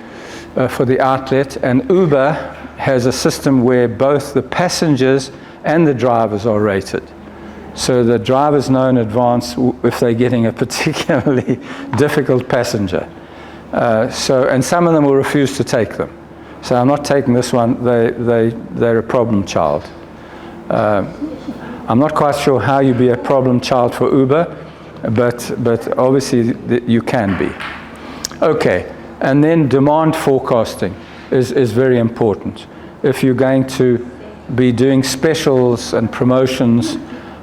outlet. And Uber has a system where both the passengers and the drivers are rated. So the drivers know in advance if they're getting a particularly difficult passenger. And some of them will refuse to take them. So I'm not taking this one, they're a problem child. I'm not quite sure how you be a problem child for Uber, but obviously you can be. Okay, and then demand forecasting is very important. If you're going to be doing specials and promotions,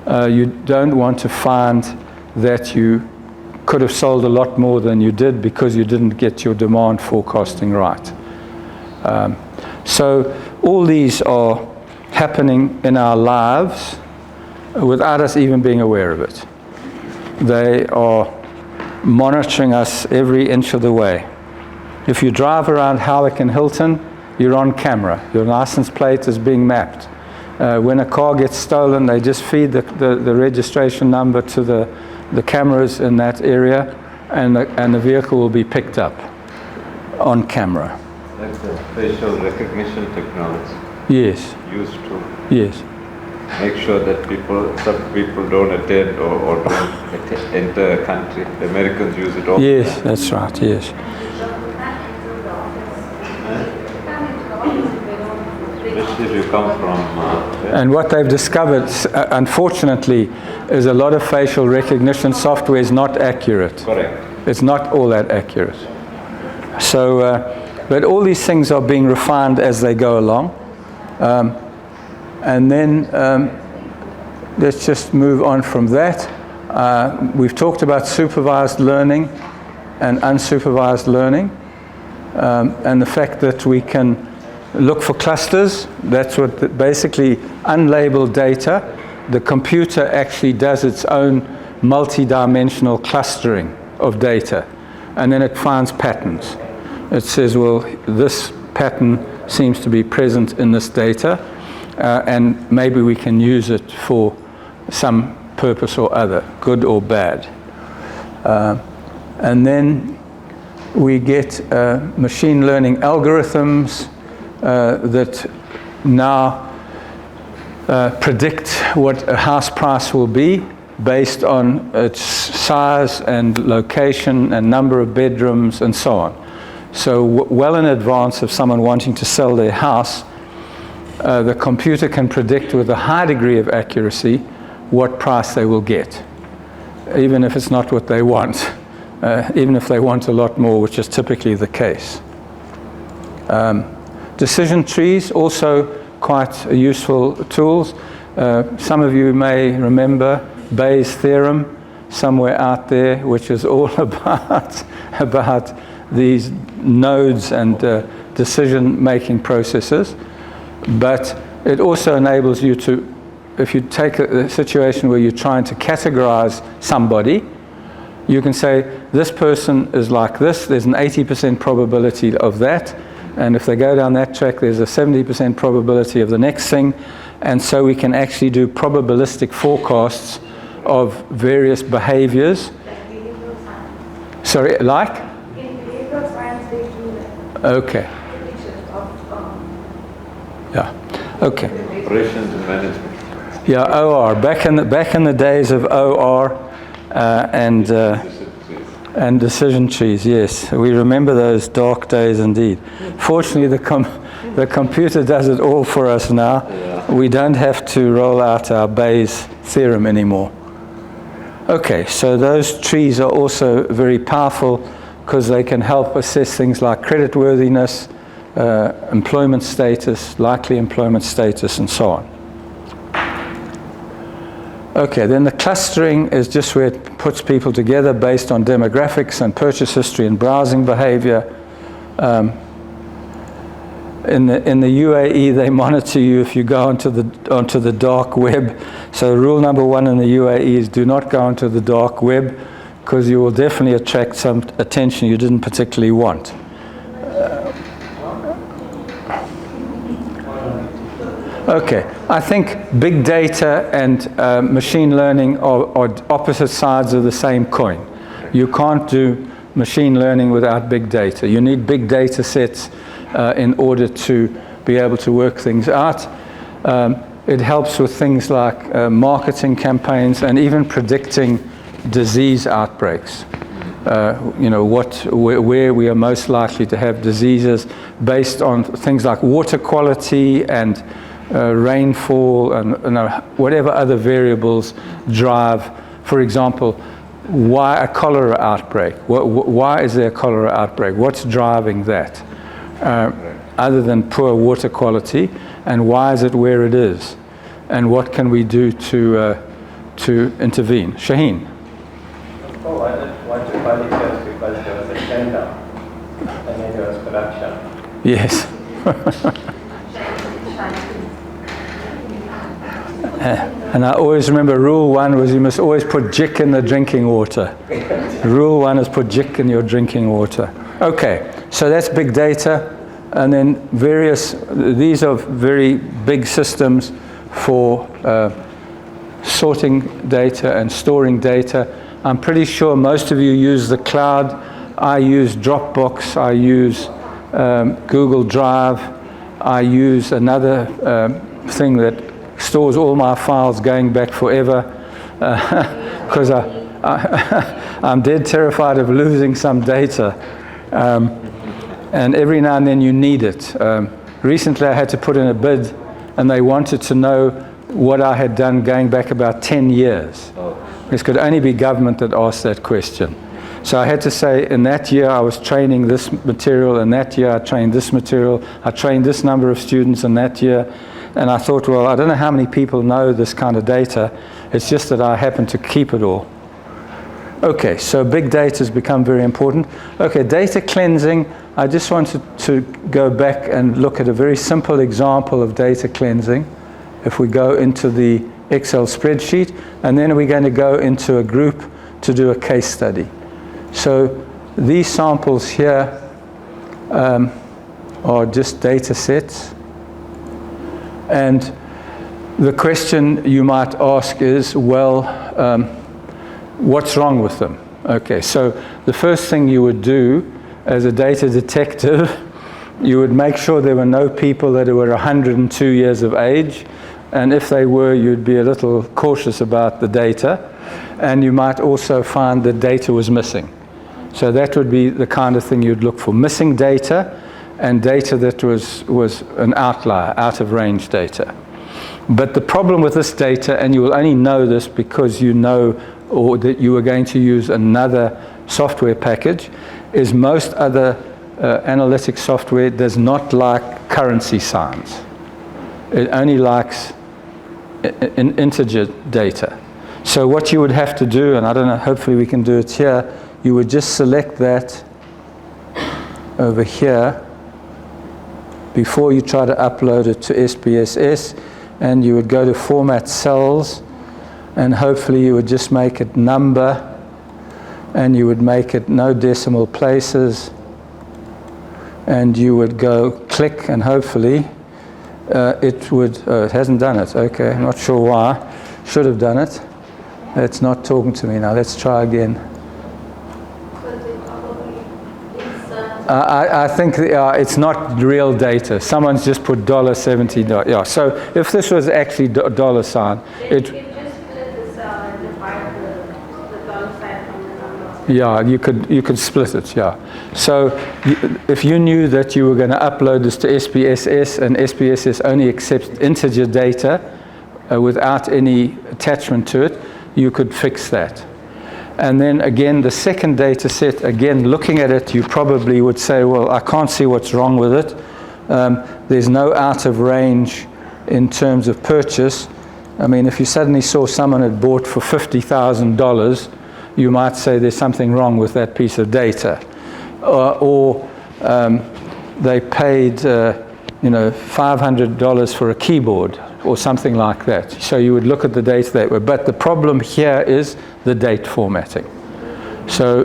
you don't want to find that you could have sold a lot more than you did because you didn't get your demand forecasting right. So all these are happening in our lives without us even being aware of it. They are monitoring us every inch of the way. If you drive around Howick and Hilton, you're on camera. Your license plate is being mapped. When a car gets stolen, they just feed the registration number to the cameras in that area, and the vehicle will be picked up on camera. That's the facial recognition technology. Yes. Used to. Yes. Make sure that some people don't attend or don't enter a country. The Americans use it all. Yes, that's right, yes. Especially if you come from... And what they've discovered, unfortunately, is a lot of facial recognition software is not accurate. Correct. It's not all that accurate. So, but all these things are being refined as they go along. And then let's just move on from that. We've talked about supervised learning and unsupervised learning, and the fact that we can look for clusters. That's what basically unlabeled data. The computer actually does its own multi-dimensional clustering of data, and then it finds patterns. It says, well, this pattern seems to be present in this data, and maybe we can use it for some purpose or other, good or bad. And then we get machine learning algorithms that now predict what a house price will be based on its size and location and number of bedrooms and so on. So well in advance of someone wanting to sell their house, the computer can predict with a high degree of accuracy what price they will get, even if it's not what they want, even if they want a lot more, which is typically the case. Decision trees, also quite useful tools. Some of you may remember Bayes' theorem somewhere out there, which is all about these nodes and decision-making processes. But it also enables you to, if you take a situation where you're trying to categorize somebody, you can say, this person is like this, there's an 80% probability of that, and if they go down that track, there's a 70% probability of the next thing, and so we can actually do probabilistic forecasts of various behaviors. Sorry, like? In behavioral science, they do that. Okay. Yeah. Okay. Operations and management. Yeah, OR. Back in the days of OR and decision trees. Yes, we remember those dark days indeed. Fortunately, the computer does it all for us now. Yeah. We don't have to roll out our Bayes' theorem anymore. Okay, so those trees are also very powerful because they can help assess things like creditworthiness, employment status, likely employment status, and so on. Okay, then the clustering is just where it puts people together based on demographics and purchase history and browsing behavior. In the UAE, they monitor you if you go onto the dark web. So rule number 1 in the UAE is do not go onto the dark web, because you will definitely attract some attention you didn't particularly want. Okay, I think big data and machine learning are opposite sides of the same coin. You can't do machine learning without big data. You need big data sets in order to be able to work things out. It helps with things like marketing campaigns and even predicting disease outbreaks. Where we are most likely to have diseases based on things like water quality and rainfall and whatever other variables drive. For example, why a cholera outbreak? Why is there a cholera outbreak? What's driving that? Other than poor water quality, and why is it where it is? And what can we do to intervene? Shaheen. Oh, I just want to call it just because there was a tender and then there was corruption. Yes. And I always remember rule 1 was you must always put jik in the drinking water. Rule 1 is put jik in your drinking water. Okay, so that's big data. And then these are very big systems for sorting data and storing data. I'm pretty sure most of you use the cloud. I use Dropbox, I use Google Drive, I use another thing that stores all my files going back forever, because I'm dead terrified of losing some data. And every now and then you need it. Recently I had to put in a bid, and they wanted to know what I had done going back about 10 years. This could only be government that asked that question. So I had to say, in that year I was training this material, and that year I trained this material, I trained this number of students in that year. And I thought, well, I don't know how many people know this kind of data. It's just that I happen to keep it all. Okay, so big data has become very important. Okay, data cleansing. I just wanted to go back and look at a very simple example of data cleansing. If we go into the Excel spreadsheet, and then we're going to go into a group to do a case study. So these samples here are just data sets. And the question you might ask is, well, what's wrong with them? Okay, so the first thing you would do as a data detective, you would make sure there were no people that were 102 years of age. And if they were, you'd be a little cautious about the data. And you might also find that data was missing. So that would be the kind of thing you'd look for. Missing data and data that was an outlier, out of range data. But the problem with this data, and you will only know this because you know or that you are going to use another software package, is most other analytic software does not like currency signs. It only likes integer data. So what you would have to do, and I don't know, hopefully we can do it here, you would just select that over here before you try to upload it to SPSS, and you would go to Format Cells, and hopefully you would just make it number, and you would make it no decimal places, and you would go click, and hopefully it would, it hasn't done it, okay, I'm not sure why, should have done it. It's not talking to me now, let's try again. I think it's not real data. Someone's just put $70. Yeah. So if this was actually dollar sign, it just split the cell and divide the dollar sign from the number. Yeah, you could split it. Yeah. So if you knew that you were going to upload this to SPSS, and SPSS only accepts integer data without any attachment to it, you could fix that. And then again, the second data set, again, looking at it, you probably would say, well, I can't see what's wrong with it. There's no out of range in terms of purchase. I mean, if you suddenly saw someone had bought for $50,000, you might say there's something wrong with that piece of data. Or they paid, $500 for a keyboard, or something like that. So you would look at the data that way. But the problem here is the date formatting. So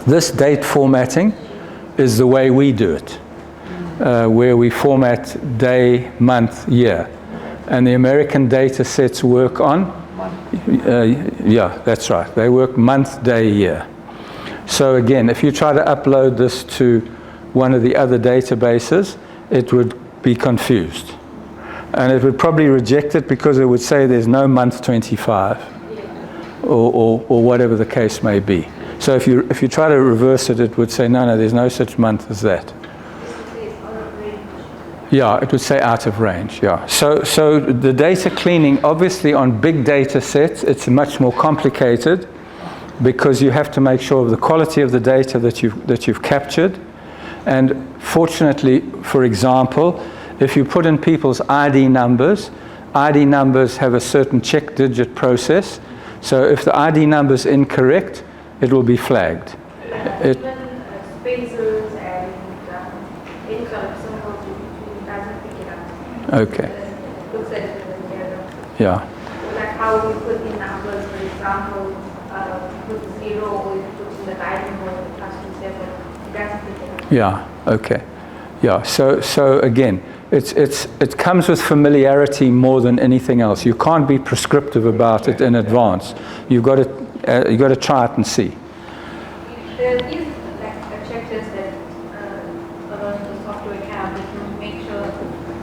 this date formatting is the way we do it, where we format day, month, year. And the American data sets work on, yeah, that's right. They work month, day, year. So again, if you try to upload this to one of the other databases, it would be confused. And it would probably reject it because it would say there's no month 25, or whatever the case may be. So if you try to reverse it, it would say, no, there's no such month as that. Yeah, it would say out of range, yeah. So the data cleaning, obviously on big data sets, it's much more complicated because you have to make sure of the quality of the data that you've captured. And fortunately, for example, if you put in people's ID numbers have a certain check digit process. So if the ID number is incorrect, it will be flagged. Even spaces and any sort of symbols, it doesn't pick it up. Okay. It looks at it as an error. Yeah. Like how we put in numbers, for example, put 0 or you put in the guiding or the custom 7, it doesn't pick it up. Yeah, okay. Yeah, so again, it comes with familiarity more than anything else. You can't be prescriptive about it in advance. You've got to try it and see. There is like a checklist that a lot of the software have to make sure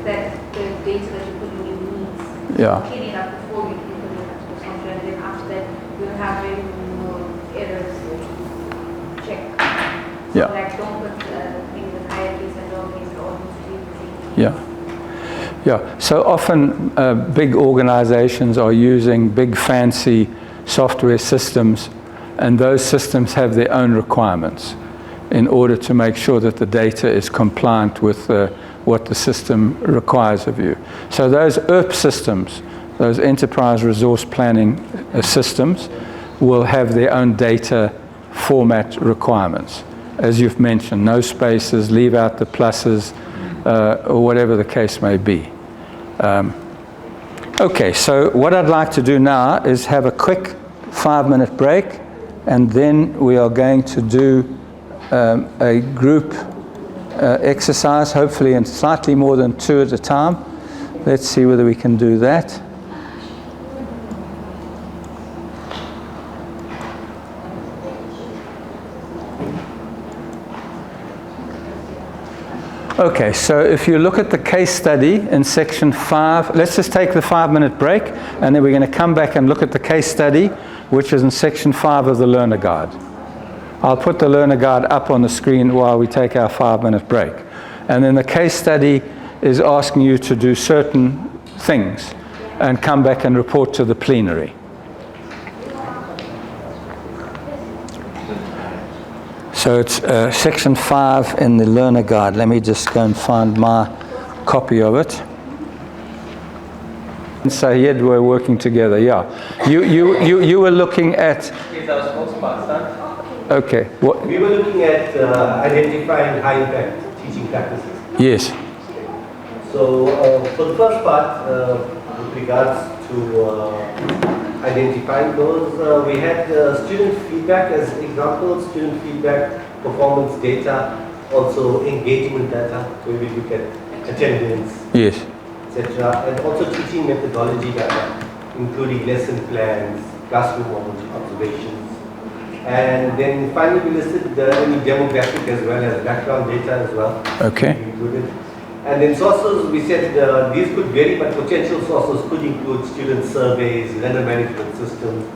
that the data that you put in needs. Yeah. Clean it up before you put it into the software, and then after that you'll have very more errors to check. So Yeah. like don't put things in hierarchies and lowercase or almost. Yeah. Yeah. So often big organizations are using big fancy software systems, and those systems have their own requirements in order to make sure that the data is compliant with what the system requires of you. So those ERP systems, those enterprise resource planning systems, will have their own data format requirements. As you've mentioned, no spaces, leave out the pluses, or whatever the case may be. Okay, so what I'd like to do now is have a quick 5-minute break, and then we are going to do a group exercise, hopefully in slightly more than 2 at a time. Let's see whether we can do that. Okay, so if you look at the case study in section 5, let's just take the 5-minute break, and then we're going to come back and look at the case study, which is in section 5 of the Learner Guide. I'll put the Learner Guide up on the screen while we take our 5-minute break. And then the case study is asking you to do certain things and come back and report to the plenary. So it's section 5 in the Learner Guide. Let me just go and find my copy of it. And Syed were working together, yeah. You were looking at... Okay. What? We were looking at identifying high-impact teaching practices. Yes. So for the first part, with regards to identifying those, we had student feedback as examples, student feedback, performance data, also engagement data, where we look at attendance, yes, etc., and also teaching methodology data, including lesson plans, classroom observations. And then finally we listed any demographic as well as background data as well. Okay. Included. And then sources, we said these could vary, but potential sources could include student surveys, learner management systems,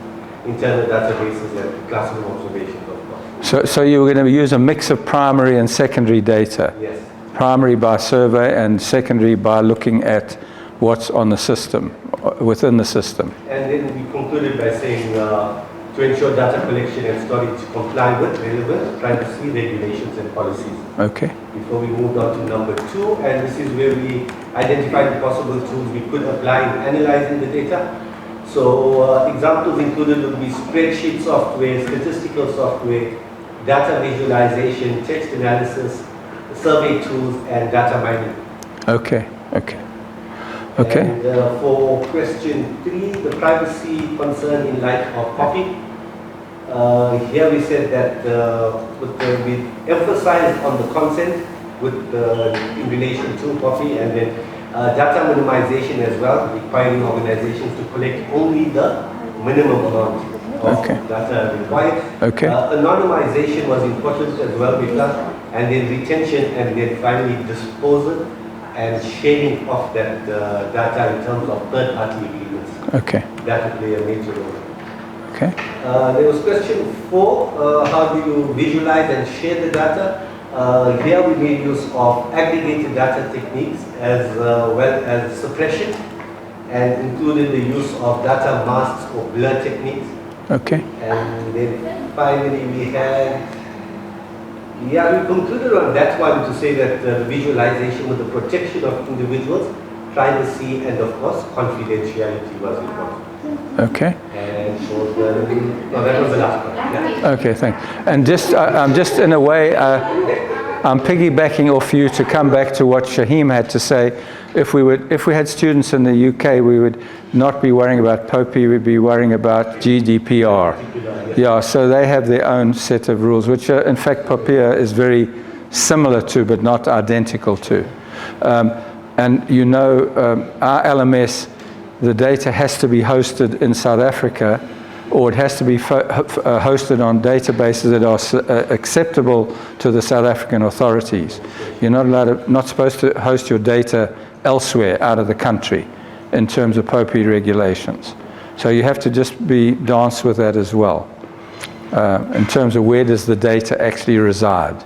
internal databases, and classroom observations, of course. So you were going to use a mix of primary and secondary data? Yes. Primary by survey and secondary by looking at what's on the system, within the system. And then we concluded by saying to ensure data collection and storage comply with relevant privacy regulations and policies. Okay. Before we moved on to number 2, and this is where we identified the possible tools we could apply in analyzing the data. So examples included would be spreadsheet software, statistical software, data visualization, text analysis, survey tools, and data mining. Okay, okay. Okay. And for question 3, the privacy concern in light of copy. Here we said that we emphasized on the consent in relation to copy, and then data minimization as well, requiring organizations to collect only the minimum amount of data required. Okay. Anonymization was important as well, and then retention, and then finally disposal and sharing of that data in terms of third-party agreements. Okay. That would play a major role. Okay. There was question 4, how do you visualize and share the data? Here we made use of aggregated data techniques as well as suppression, and included the use of data masks or blur techniques. Okay. And then finally we had, we concluded on that one to say that the visualization with the protection of individuals, privacy, and of course confidentiality was important. Okay. And so that was the last one. Yeah. Okay, thanks. And I'm just in a way, I'm piggybacking off you to come back to what Shaheem had to say. If we had students in the UK, we would not be worrying about POPI, we'd be worrying about GDPR. Yeah, so they have their own set of rules, which in fact POPIA is very similar to, but not identical to. And you know, our LMS, the data has to be hosted in South Africa, or it has to be hosted on databases that are acceptable to the South African authorities. You're not supposed to host your data elsewhere out of the country in terms of POPI regulations. So you have to just be dance with that as well, in terms of where does the data actually reside.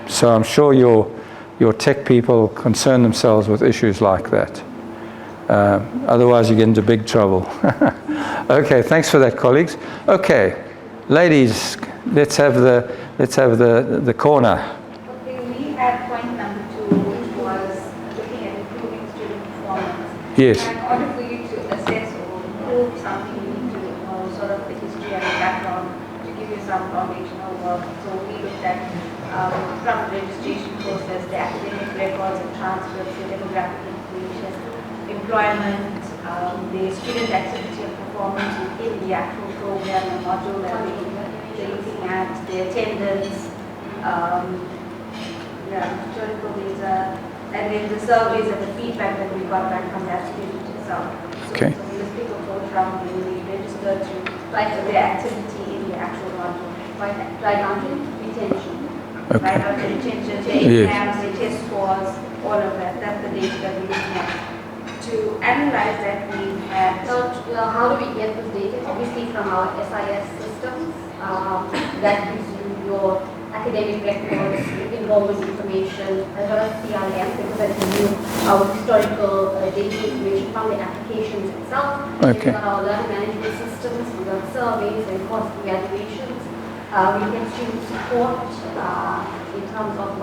So I'm sure your tech people concern themselves with issues like that. Otherwise you get into big trouble. Okay, thanks for that, colleagues. Okay, ladies, let's have the corner. Okay, we had point number 2, which was looking at improving student performance. Yes. And in order for you to assess or improve something, you need to know sort of the history and the background to give you some foundational work. So we looked at from the registration process, the academic records and transcripts, the demographic information, employment, the student activity and performance within the actual program and module that they're looking at, the attendance, historical data, and then the surveys and the feedback that we got back from that student itself. Okay. So we just pick a code from the registered to like their activity in the actual module. Right down to retention. Okay. Right down to retention, their Yes. exams, their test scores, all of that. That's the data that we're looking at. To analyze that, we had So, how do we get this data? Obviously from our SIS systems, that gives you your academic records, enrollment information, as well as CRM, because that gives you our historical data information from the applications itself. Okay. We've got our learning management systems, we've got surveys and course evaluations. We get student support in terms of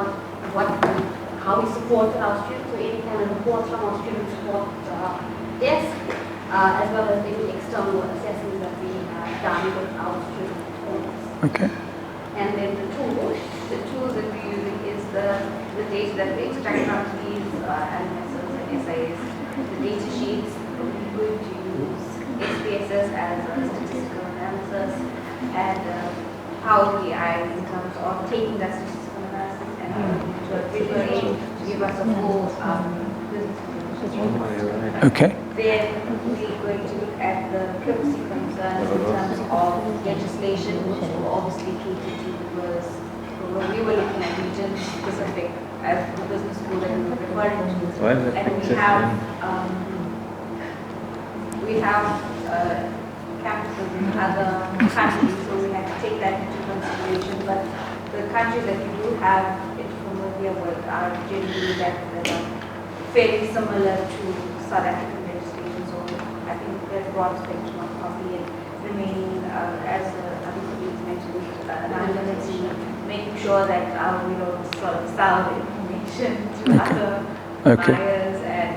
how we support our students, so any kind of reports from our student support desk, as well as any external assessments that we have done with our student performance. Okay. And then the tools that we're using is the data that we extract from these LMSs and SIS, the data sheets. We're going to use SPSS as a statistical analysis and Power BI in terms of taking that statistical analysis and to a visual aid to give us a full business information. Okay. Then we're going to look at the privacy concerns in terms of legislation, which will obviously cater to because we were looking at region specific as the business school that we were referring to. And we have campuses in other countries, so we have to take that into consideration. But the countries that we do have it familiar with are generally that are fairly similar to South African legislation. So I think there's a broad spectrum of coffee and remaining, as other colleagues mentioned, anonymity, making sure that we don't sort of sell the information to other buyers and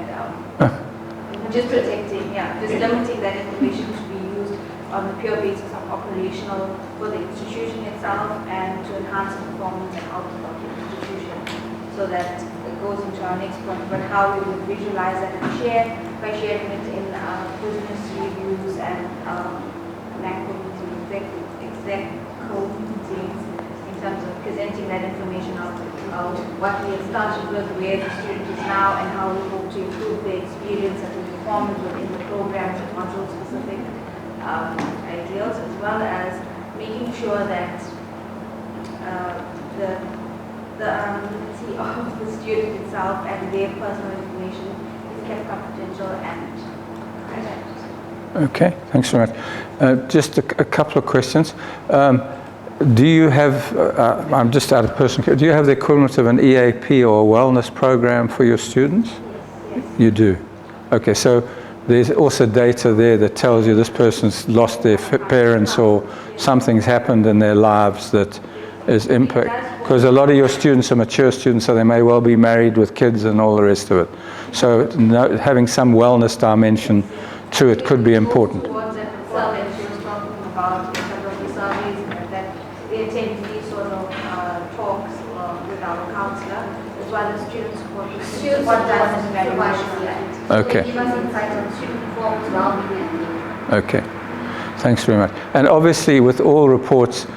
just protecting, just limiting that information to be used on the pure basis of operational for the institution itself and to enhance the performance and output of the institution. So that it goes into our next point, but how we would visualize that and share by sharing it in business reviews and NACO meetings, exec code meetings, in terms of presenting that information of what we have started with, where the student is now, and how we hope to improve their experience and the performance within the programs and module-specific ideals, as well as making sure that the anonymity of the student itself and their personal information is kept confidential and private. Okay, thanks very much. Just a couple of questions. Do you have, I'm just out of person, do you have the equivalent of an EAP or a wellness program for your students? Yes. You do? Okay, so there's also data there that tells you this person's lost their parents or something's happened in their lives that is impact. Because a lot of your students are mature students, so they may well be married with kids and all the rest of it. So having some wellness dimension to it could be important. Towards that survey she was talking about, in terms of the surveys, that we attend these sort of talks with our counselor, as well as student support. Student support and evaluation. Okay. Give us insights on student performance, well-being. Okay, thanks very much. And obviously with all reports,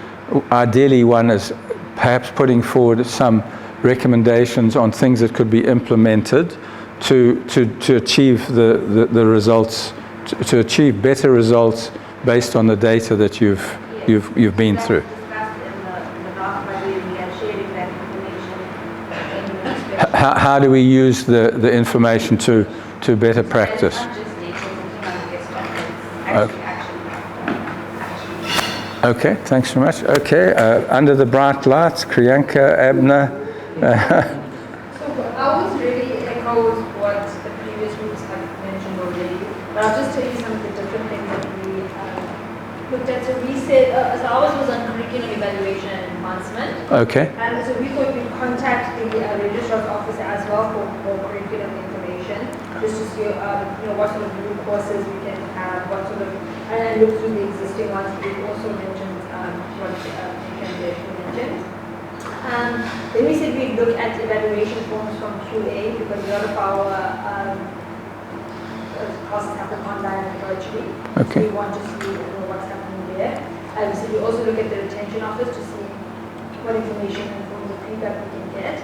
ideally one is perhaps putting forward some recommendations on things that could be implemented to achieve the results, to achieve better results based on the data that you've been through. How do we use the information to better practice? Okay, thanks very much. Okay, under the bright lights, Kriyanka, Abner. So ours really echoes what the previous groups have mentioned already, but I'll just tell you some of the different things that we looked at, so we said, so ours was on curriculum evaluation and enhancement. Okay. And so we thought we'd contact the registrar's office as well for curriculum information, just to see, what sort of new courses we can have, what sort of, and look through the existing ones. We also mentioned what we mentioned. Then we said we'd look at evaluation forms from QA because a lot of our classes happen online and virtually. Okay. So we want to see what's happening there. So we also look at the retention office to see what information and forms of feedback we can get.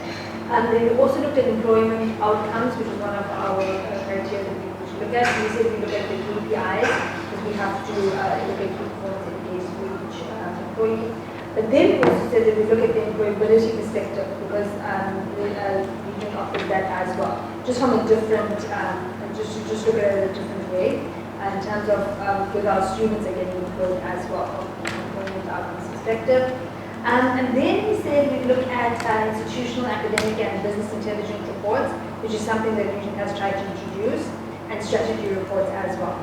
And then we also looked at employment outcomes, which is one of our criteria that we should look at. We said we look at the KPIs because we have to look at key performance indicators for each employee. But then we also said that we look at the employability perspective because the region offers that as well, just from a different, just look at it in a different way in terms of because our students are getting employed as well from employment outcomes perspective. And then we said we look at institutional, academic, and business intelligence reports, which is something that Region has tried to introduce, and strategy reports as well.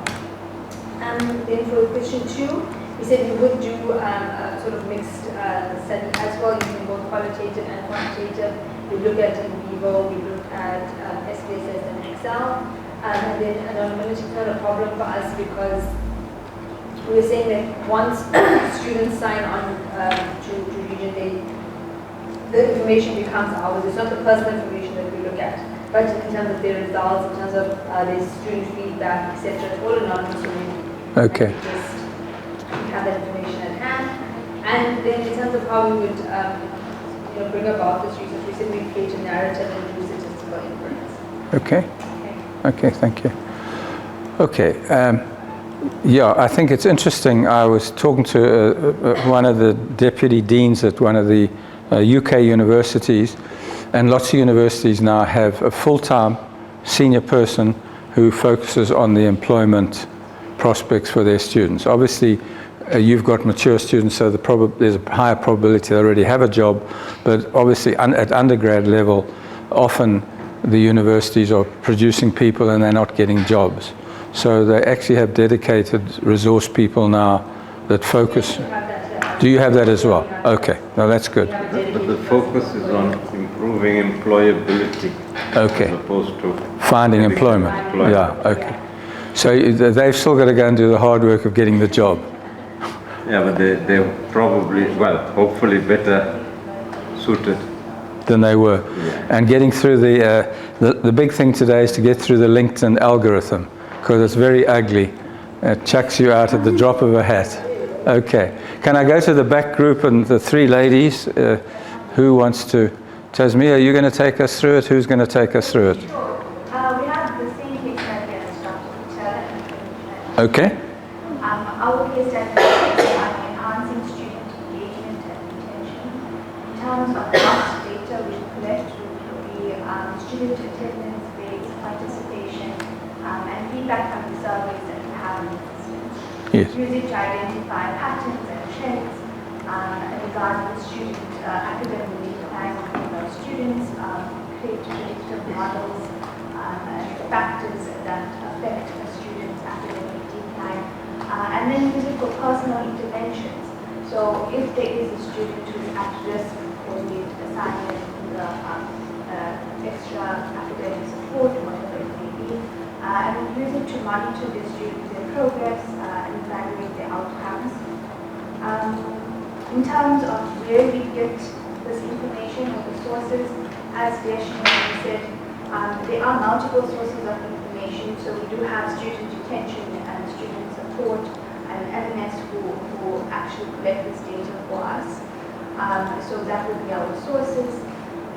Then for question 2, we said we would do a sort of mixed study as well, using both qualitative and quantitative. We look at in vivo, we look at SPSS and Excel. And then anonymity is not a problem for us because we were saying that once students sign on to Region, the information becomes ours. It's not the personal information that we look at, but in terms of their results, in terms of their student feedback, etc. It's all anonymous. Okay. Have that information at hand. And then in terms of how we would bring about this research, we said we create a narrative and do statistical inference. Okay. Okay, thank you. Okay. Yeah, I think it's interesting. I was talking to one of the deputy deans at one of the UK universities, and lots of universities now have a full-time senior person who focuses on the employment prospects for their students. Obviously, you've got mature students, so there's a higher probability they already have a job, but obviously at undergrad level, often the universities are producing people and they're not getting jobs. So they actually have dedicated resource people now that focus. Do you have that as well? Okay, no, that's good. But the focus is on improving employability. Okay. As opposed to finding employment. Yeah, okay. So they've still got to go and do the hard work of getting the job. Yeah, but they're probably, well, hopefully better suited than they were. Yeah. And getting through the big thing today is to get through the LinkedIn algorithm, because it's very ugly. It chucks you out at the drop of a hat. Okay. Can I go to the back group and the 3 ladies? Who wants to? Tasmia, are you going to take us through it? Who's going to take us through it? We have the same case study as Dr. Patel. Okay. Our case study is enhancing student engagement and retention. In terms of past data we collect will be student attendance rates, participation, and feedback from the surveys that we have in existence. Yes. Use it to identify patterns and trends regarding the student academic decline of our students, create predictive models, and factors that affect a student's academic decline. And then use it for personal interventions. So if there is a student who is at risk for need assignment in the extra academic support, whatever it may be, and use it to monitor the students' their progress and evaluate their outcomes. In terms of where we get this information or the sources, as Vyashni said, there are multiple sources of information. So we do have student detention and student support and MNS who actually collect this data for us. So that would be our sources.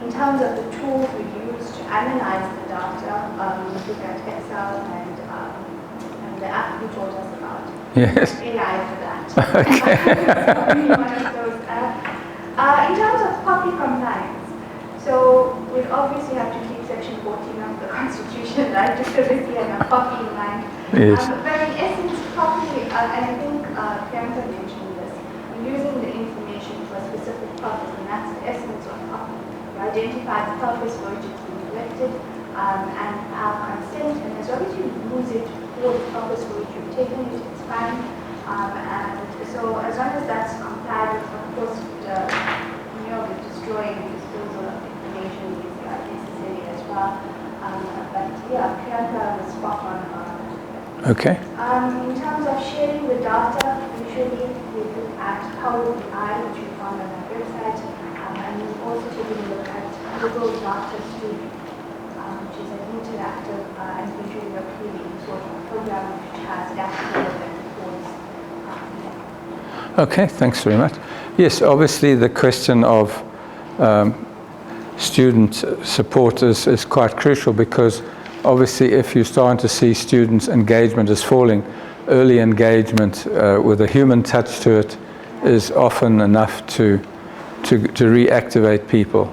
In terms of the tools we use to analyze the data, we look at Excel and the app you told us about. Yes. AI for that. Okay. One of those in terms of copy compliance, so we obviously have to keep section 14 of the Constitution, right, to privacy and copy in mind. Yes. But in essence, copy, and I think Priyanka mentioned this, we're using the information for a specific purpose, and that's the essence of copy. You identify the purpose for which it's being collected, and have consent, and as long as you use it for the purpose for which you've taken it, it's fine. And So as long as that's compliant, of course, with destroying disposal of information is necessary as well. But yeah, Priyanka was spot on. Okay. In terms of sharing the data, usually we look at Power BI, which we found on our website, and we also taking a look at Google Data Studio, which is an interactive and visually appealing sort of program which has dashboards and reports. Okay, thanks very much. Yes, obviously the question of student support is quite crucial, because obviously if you're starting to see students' engagement is falling, early engagement with a human touch to it is often enough to reactivate people.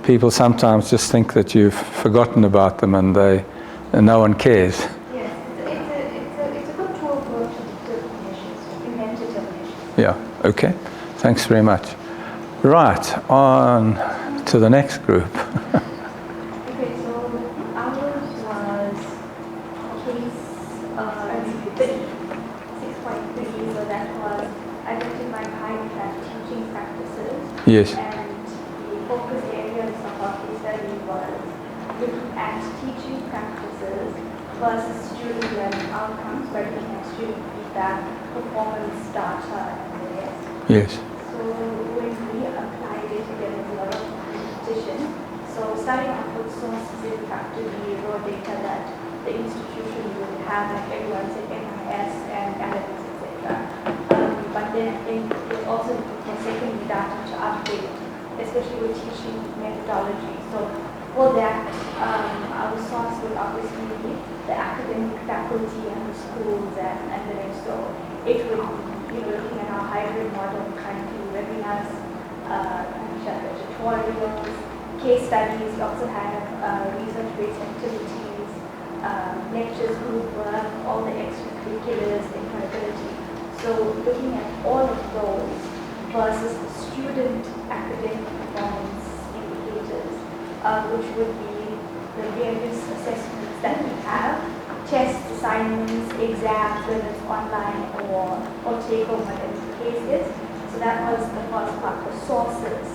People sometimes just think that you've forgotten about them and no one cares. Yes, it's a good tool for predictive measures, preventative measures. Yeah, okay. Thanks very much. Right, on to the next group. Okay, so ours was case 6.3, so that was identifying high impact teaching practices. Yes. And the focus areas of our case study was looking at teaching practices versus student learning outcomes, by looking at student feedback, performance data, and the rest. Yes. So when we applied it, there was a lot of competition. So starting off with sources, in fact, we raw data that the institution would have, like everyone said, MIS and analytics, etc. But then it was also for secondary data to update, especially with teaching methodology. So for that, our source would obviously be the academic faculty and the schools and the rest. So it would be, looking at our hybrid model, currently webinars, tutorials, case studies. We also have research-based activities, lectures, group work, all the extracurriculars, employability. So looking at all of those versus the student academic performance indicators, which would be the various assessments that we have, tests, assignments, exams, whether it's online or take-home, whatever the case is. So that was the first part, the sources.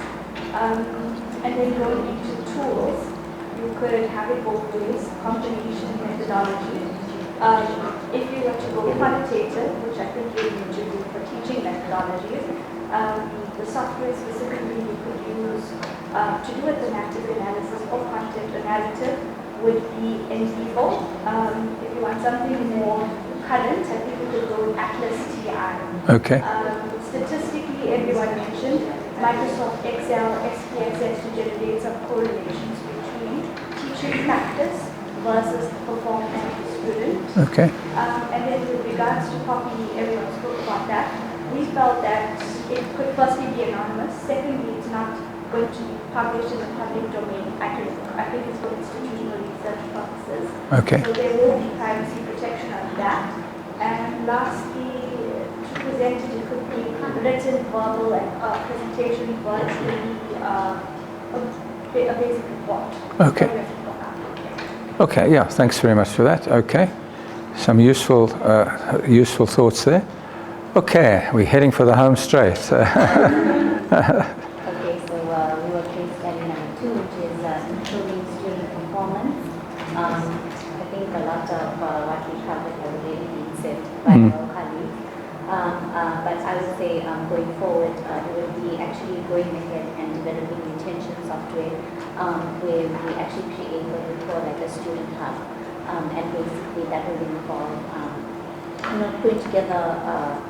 And then going into tools, you could have it both ways, combination methodology. If you were to go quantitative, which I think you need to do for teaching methodologies, the software specifically you could use to do a thematic analysis or content narrative would be NVivo. If you want something more current, I think you could go with Atlas TI. Okay. Statistically, everyone mentioned Microsoft Excel, SPSS to generate some correlations between teaching practice versus the performance of the student. Okay. And then with regards to copy, everyone spoke about that. We felt that it could firstly be anonymous. Secondly, it's not going to be published in the public domain. I think it's for institutional research purposes. Okay. So there will be privacy protection on that. And lastly, to present it could be written, verbal, and presentation, virtually, a basic report. Okay. Okay, yeah, thanks very much for that. Okay. Some useful thoughts there. Okay, we're heading for the home straight. Okay, so we were case study number 2, which is improving student performance. I think a lot of what we covered has already been said by our colleagues. But I would say going forward, we will be actually going ahead and developing retention software where we actually create what we call like a student hub. And basically that will involve putting together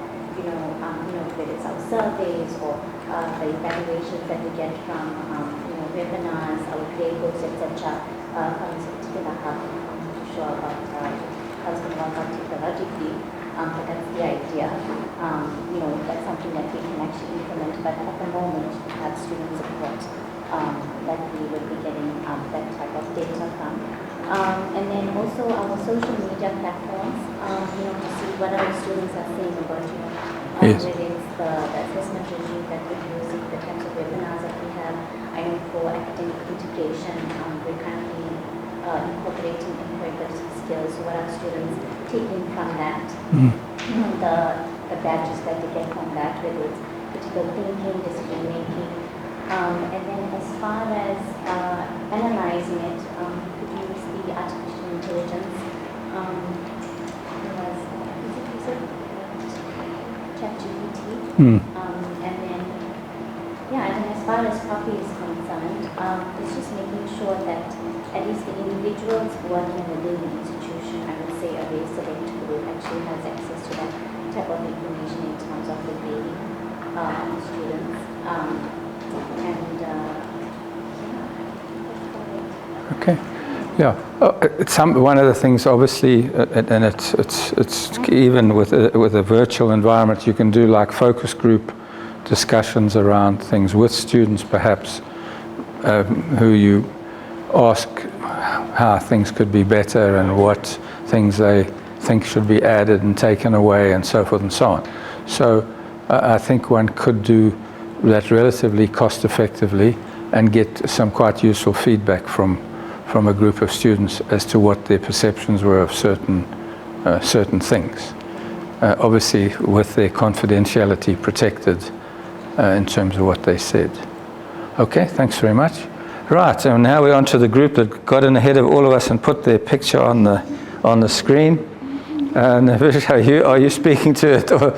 whether it's our surveys or the evaluations that we get from webinars, our playbooks, etc. From this particular hub. I'm not too sure about how it's going to work out technologically, but that's the idea. That's something that we can actually implement. But at the moment, we have student support that we will be getting that type of data from. And then also our social media platforms, to see what our students are saying about, yes. whether it's the assessment regime that we're using, the types of webinars that we have. I know for academic integration, we're currently incorporating employability skills, so what are students taking from that. The badges that they get from that, whether it's critical thinking, decision making. And then as far as analyzing it, could use the artificial intelligence. ChatGPT. And then, yeah, and then as far as copy is concerned, it's just making sure that at least the individuals working in the learning institution, I would say a very select group, actually has access to that type of information in terms of the grading of the students. Okay. Yeah. One of the things, obviously, and it's even with a virtual environment, you can do like focus group discussions around things with students, perhaps, who you ask how things could be better and what things they think should be added and taken away and so forth and so on. So I think one could do that relatively cost effectively and get some quite useful feedback from a group of students as to what their perceptions were of certain things. Obviously with their confidentiality protected in terms of what they said. Okay, thanks very much. Right, so now we're on to the group that got in ahead of all of us and put their picture on the screen. And are you speaking to it? Or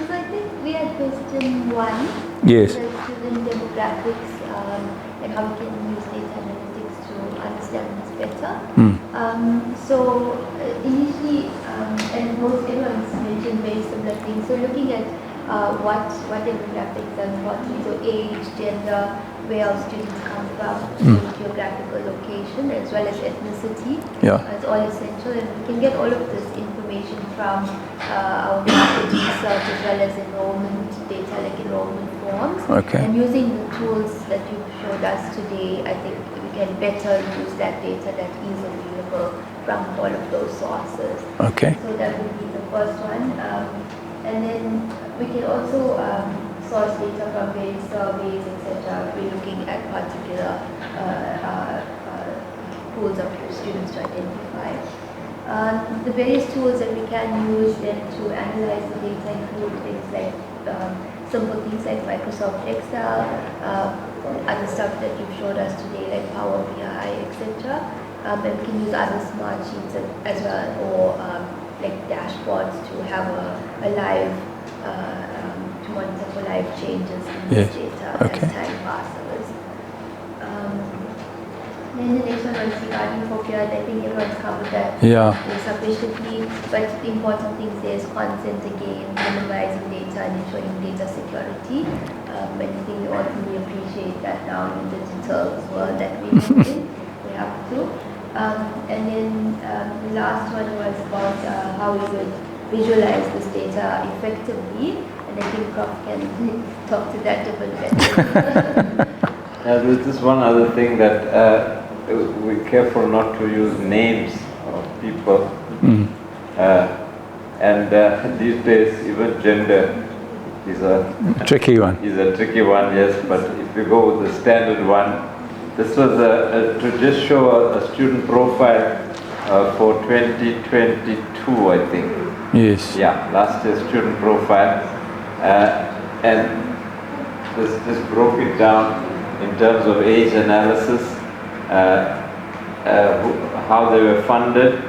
So I think we had question 1. Yes. The student demographics and how we can use data analytics to understand this better. So initially, and most everyone's mentioned very similar things. So looking at what demographics are important, so age, gender, where our students come from, geographical location, as well as ethnicity. Yeah. It's all essential, and we can get all of this information from our market research as well as enrollment data, like enrollment forms. Okay. And using the tools that you showed us today, I think we can better use that data that is available from all of those sources. Okay. So that would be the first one. And then we can also source data from various surveys, etc. We're looking at particular pools of students to identify. The various tools that we can use then to analyze the data include things like simple things like Microsoft Excel, other stuff that you've showed us today like Power BI, etc. And we can use other smart sheets as well, or like dashboards to have a live, to monitor for live changes in this data as time passes. Then the next one was regarding FOPIA. I think everyone's covered that sufficiently, but the important thing there is consent again, minimizing data and ensuring data security. I think we all really appreciate that now in the digital world that we live in. We have to. And then the last one was about how we would visualize this data effectively, and I think Prof can talk to that a bit better. There's just one other thing that we're careful not to use names of people. And these days, even gender is a tricky one. Is a tricky one, yes. But if you go with the standard one, this was to just show a student profile for 2022, I think. Yes. Yeah, last year's student profile, and this broke it down in terms of age analysis, how they were funded,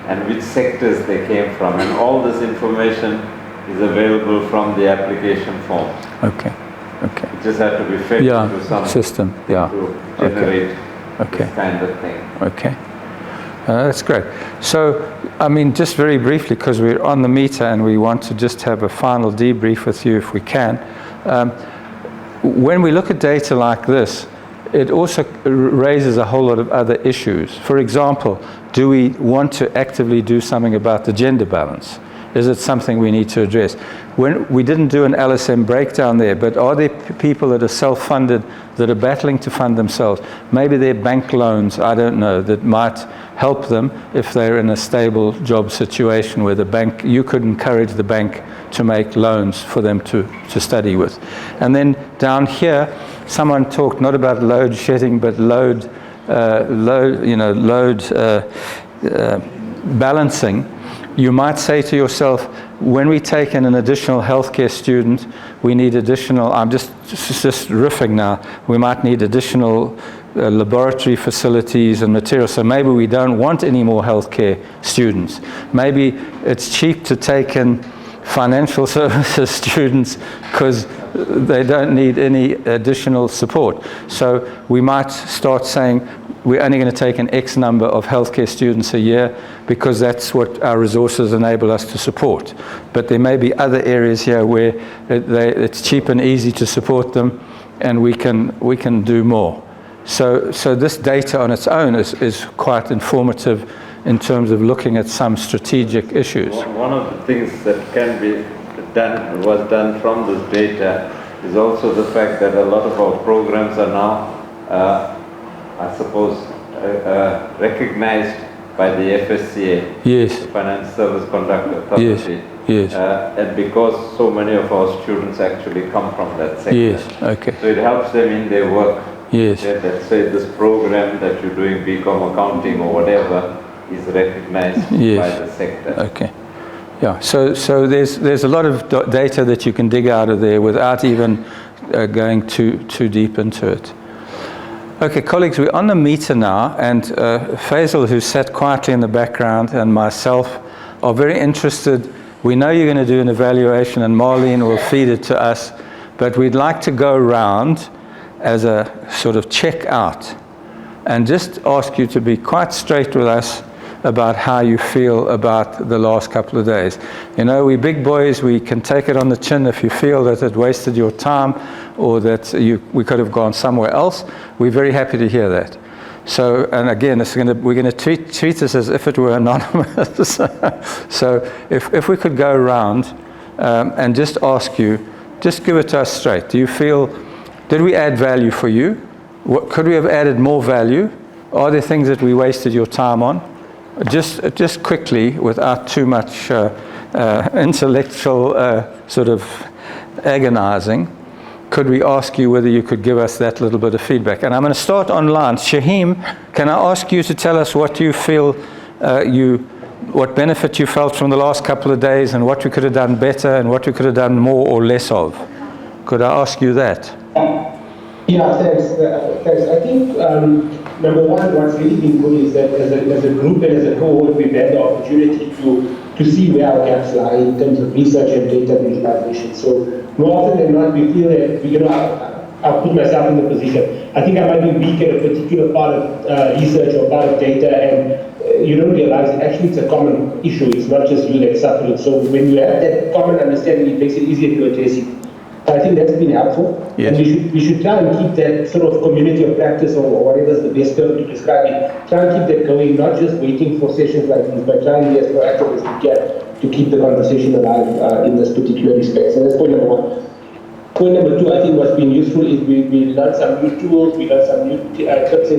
and which sectors they came from, and all this information is available from the application forms. Okay. Okay. It just had to be fed into some system. to generate this kind of thing. Okay. That's great. So, I mean, just very briefly, because we're on the meter and we want to just have a final debrief with you if we can. When we look at data like this, it also raises a whole lot of other issues. For example, do we want to actively do something about the gender balance? Is it something we need to address? When we didn't do an LSM breakdown there, but are there people that are self-funded that are battling to fund themselves? Maybe they're bank loans, I don't know, that might help them if they're in a stable job situation where the bank, you could encourage the bank to make loans for them to study with. And then down here, someone talked not about load shedding, but load balancing. You might say to yourself, when we take in an additional healthcare student, we need additional, I'm just riffing now, we might need additional laboratory facilities and materials, so maybe we don't want any more healthcare students. Maybe it's cheap to take in financial services students because they don't need any additional support. So we might start saying we're only going to take an X number of healthcare students a year because that's what our resources enable us to support. But there may be other areas here where it's cheap and easy to support them, and we can do more. So this data on its own is quite informative in terms of looking at some strategic issues. One of the things that can be done, was done from this data, is also the fact that a lot of our programs are now, I suppose, recognized by the FSCA, yes, the Finance Service Conduct Authority. Yes. Yes. And because so many of our students actually come from that sector. Yes, okay. So it helps them in their work. Yes. Yeah, let's say this program that you're doing, BCom accounting or whatever, is recognized yes. by the sector. Okay. Yeah, so there's a lot of data that you can dig out of there without even going too deep into it. Okay, colleagues, we're on the meter now, and Faisal, who sat quietly in the background, and myself are very interested. We know you're going to do an evaluation, and Marlene will feed it to us, but we'd like to go around as a sort of check out and just ask you to be quite straight with us about how you feel about the last couple of days. You know, we big boys, we can take it on the chin if you feel that it wasted your time or that we could have gone somewhere else. We're very happy to hear that. So, and again, we're going to treat this as if it were anonymous. So if we could go around and just ask you, just give it to us straight. Do you feel, did we add value for you? Could we have added more value? Are there things that we wasted your time on? Just quickly, without too much intellectual sort of agonizing, could we ask you whether you could give us that little bit of feedback? And I'm going to start online. Shaheem, can I ask you to tell us what you feel, what benefit you felt from the last couple of days, and what we could have done better and what we could have done more or less of? Could I ask you that? Yeah, thanks. I think, number one, what's really been good is that as a group and as a cohort, we've had the opportunity to see where our gaps lie in terms of research and data visualization. So more often than not, we feel that, I'll put myself in the position. I think I might be weak at a particular part of research or part of data, and you don't realize that actually it's a common issue. It's not just you that's suffering. So when you have that common understanding, it makes it easier to address it. I think that's been helpful. Yes. And we should try and keep that sort of community of practice, or whatever is the best term to describe it. Try and keep that going, not just waiting for sessions like these, but try and be as proactive as we can to keep the conversation alive in this particular respect. So that's point number one. Point number two, I think what's been useful is we learned some new tools, we learned some new tips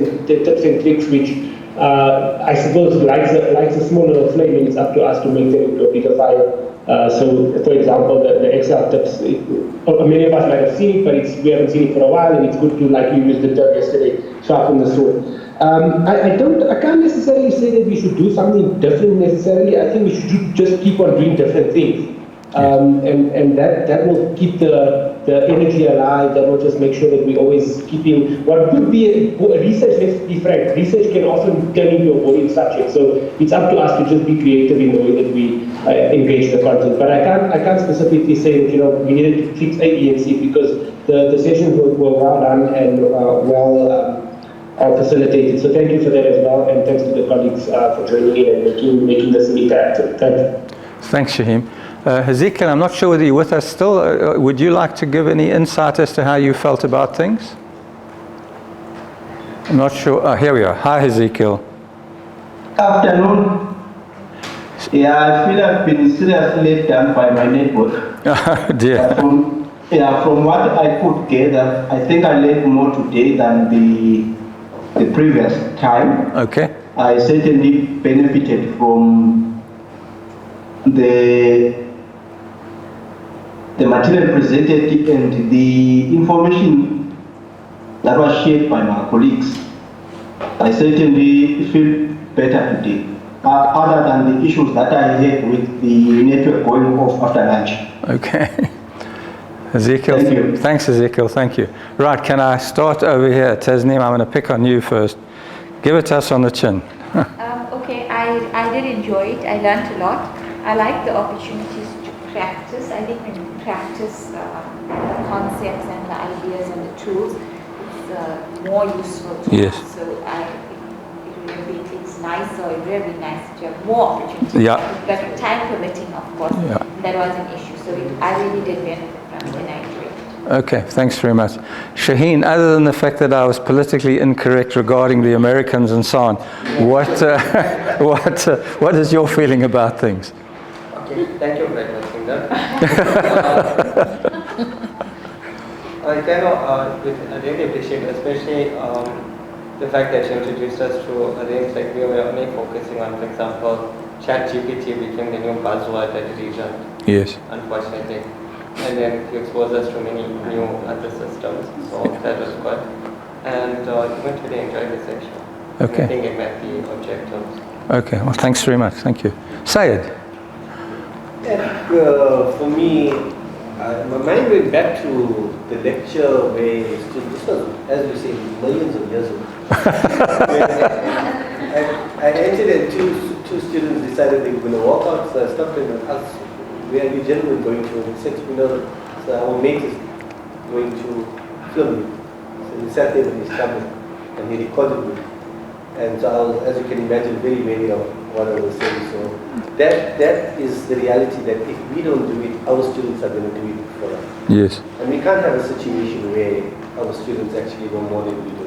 and tricks, which I suppose lights a small little flame, and it's up to us to make them into a bigger fire. So, for example, the Excel tips, many of us might have seen it, but we haven't seen it for a while, and it's good to, like you used the term yesterday, sharpen the sword. I can't necessarily say that we should do something different necessarily. I think we should just keep on doing different things. And that will keep the energy alive. That will just make sure that we always keeping what could be research. Let's be frank, research can often turn into a boring subject. So it's up to us to just be creative in the way that we engage the content. But I can't specifically say that we needed to fix A, B, and C, because the sessions were well done and well facilitated. So thank you for that as well, and thanks to the colleagues for joining in and making this interactive. Thank you. Thanks, Shaheem. Hezekiel, I'm not sure whether you're with us still. Would you like to give any insight as to how you felt about things? I'm not sure. Here we are. Hi, Hezekiel. Afternoon. Yeah, I feel I've been seriously done by my network. Oh, dear. From what I put together, I think I learned more today than the previous time. Okay. I certainly benefited from the material presented and the information that was shared by my colleagues. I certainly feel better today. other than the issues that I had with the network going off after lunch. Okay. Ezekiel, Thank you. Thanks, Ezekiel. Thank you. Right, can I start over here? Tasneem, I'm going to pick on you first. Give it to us on the chin. Okay, I did enjoy it. I learned a lot. I like the opportunities to practice. I think when you practice the concepts and the ideas and the tools, it's more useful to Yes. us. So it's nicer, really nice to have more opportunities. Yeah. But time permitting, of course, Yeah. that was an issue. So I really did benefit from it and I enjoyed it. Okay, thanks very much. Shaheen, other than the fact that I was politically incorrect regarding the Americans and so on, what is your feeling about things? Okay, thank you for addressing that. I really appreciate, especially the fact that you introduced us to things like we were only focusing on, for example, ChatGPT became the new buzzword at the region. Yes. Unfortunately. And then you exposed us to many new other systems, so that was good. And we went really enjoyed the session. Okay. I think it met the objectives. Okay, well, thanks very much. Thank you. Syed. For me, my mind went back to the lecture where this was, as we say, millions of years ago. I entered and two students decided they were going to walk out, so I stopped them and asked, where are you gentlemen going to? And he said, so our mate is going to film me. So he sat there with his camera and he recorded me. And so I was, as you can imagine, very wary of what I was saying. So that is the reality, that if we don't do it, our students are going to do it for us. Yes. And we can't have a situation where our students actually know more than we do.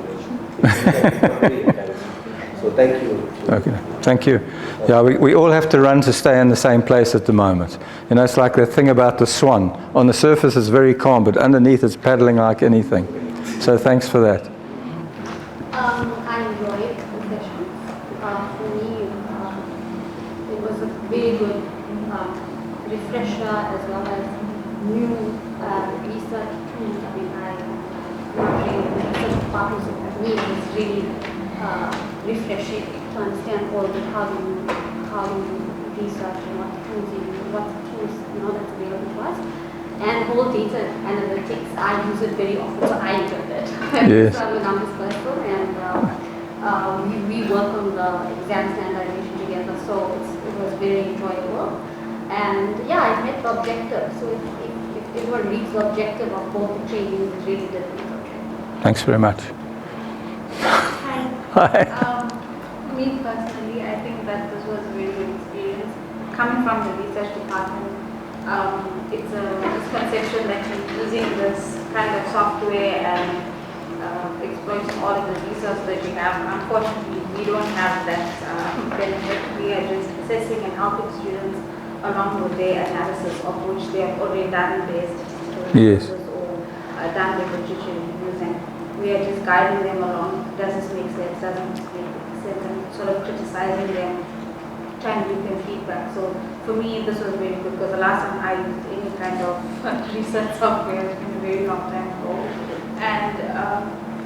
So thank you. Okay, thank you. Yeah, we all have to run to stay in the same place at the moment. You know, it's like that thing about the swan. On the surface it's very calm, but underneath it's paddling like anything. So thanks for that. I enjoyed the session. For me, it was a very good refresher as well as new research tools. I mean, not really the research partners for me was really refreshing to understand all the how you research and what tools you use, what tools that's available to us. And whole data analytics, I use it very often, so I enjoyed it. Yes. So I'm a numbers person, and we work on the exam standardization together, so it was very enjoyable. And yeah, it met the objective. So if everyone reads the objective of both the trainings, it really did meet the objective. Thanks very much. Hi. Me personally, I think that this was a really good experience. Coming from the research department, it's a misconception that you're using this kind of software and exploiting all of the resources that you have. Unfortunately, we don't have that benefit. We are just assessing and helping students along with their analysis of which they have already done their statistical analysis or done their literature reviews, and we are just guiding them along. Does this make sense? Doesn't make sense? And sort of criticizing them, trying to give them feedback. So for me, this was very good because the last time I used any kind of research software has been a very long time ago. And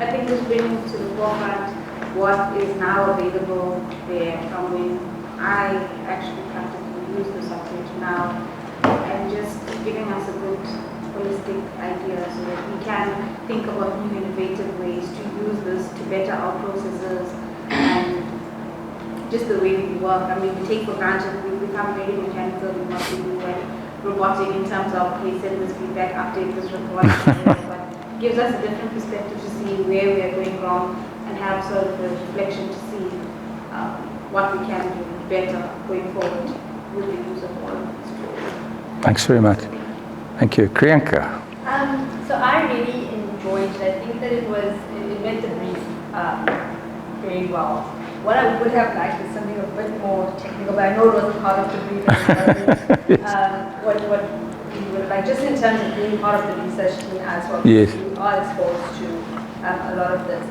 I think this brings to the forefront what is now available there from when I actually practically use the software to now, and just giving us a good holistic idea so that we can think about new innovative ways to use this to better our processes and just the way we work. I mean, we take for granted, we become very mechanical in what we do, and robotic in terms of, hey, send this feedback, update this report, but gives us a different perspective to see where we are going wrong and have sort of a reflection to see what we can do better going forward with the use of all of these tools. Thanks very much. Thank you. Priyanka. So I really enjoyed it. I think that it met the brief very well. What I would have liked is something a bit more technical, but I know it wasn't part of the brief. What you would like, just in terms of being part of the research team as well, yes. You are exposed to a lot of this.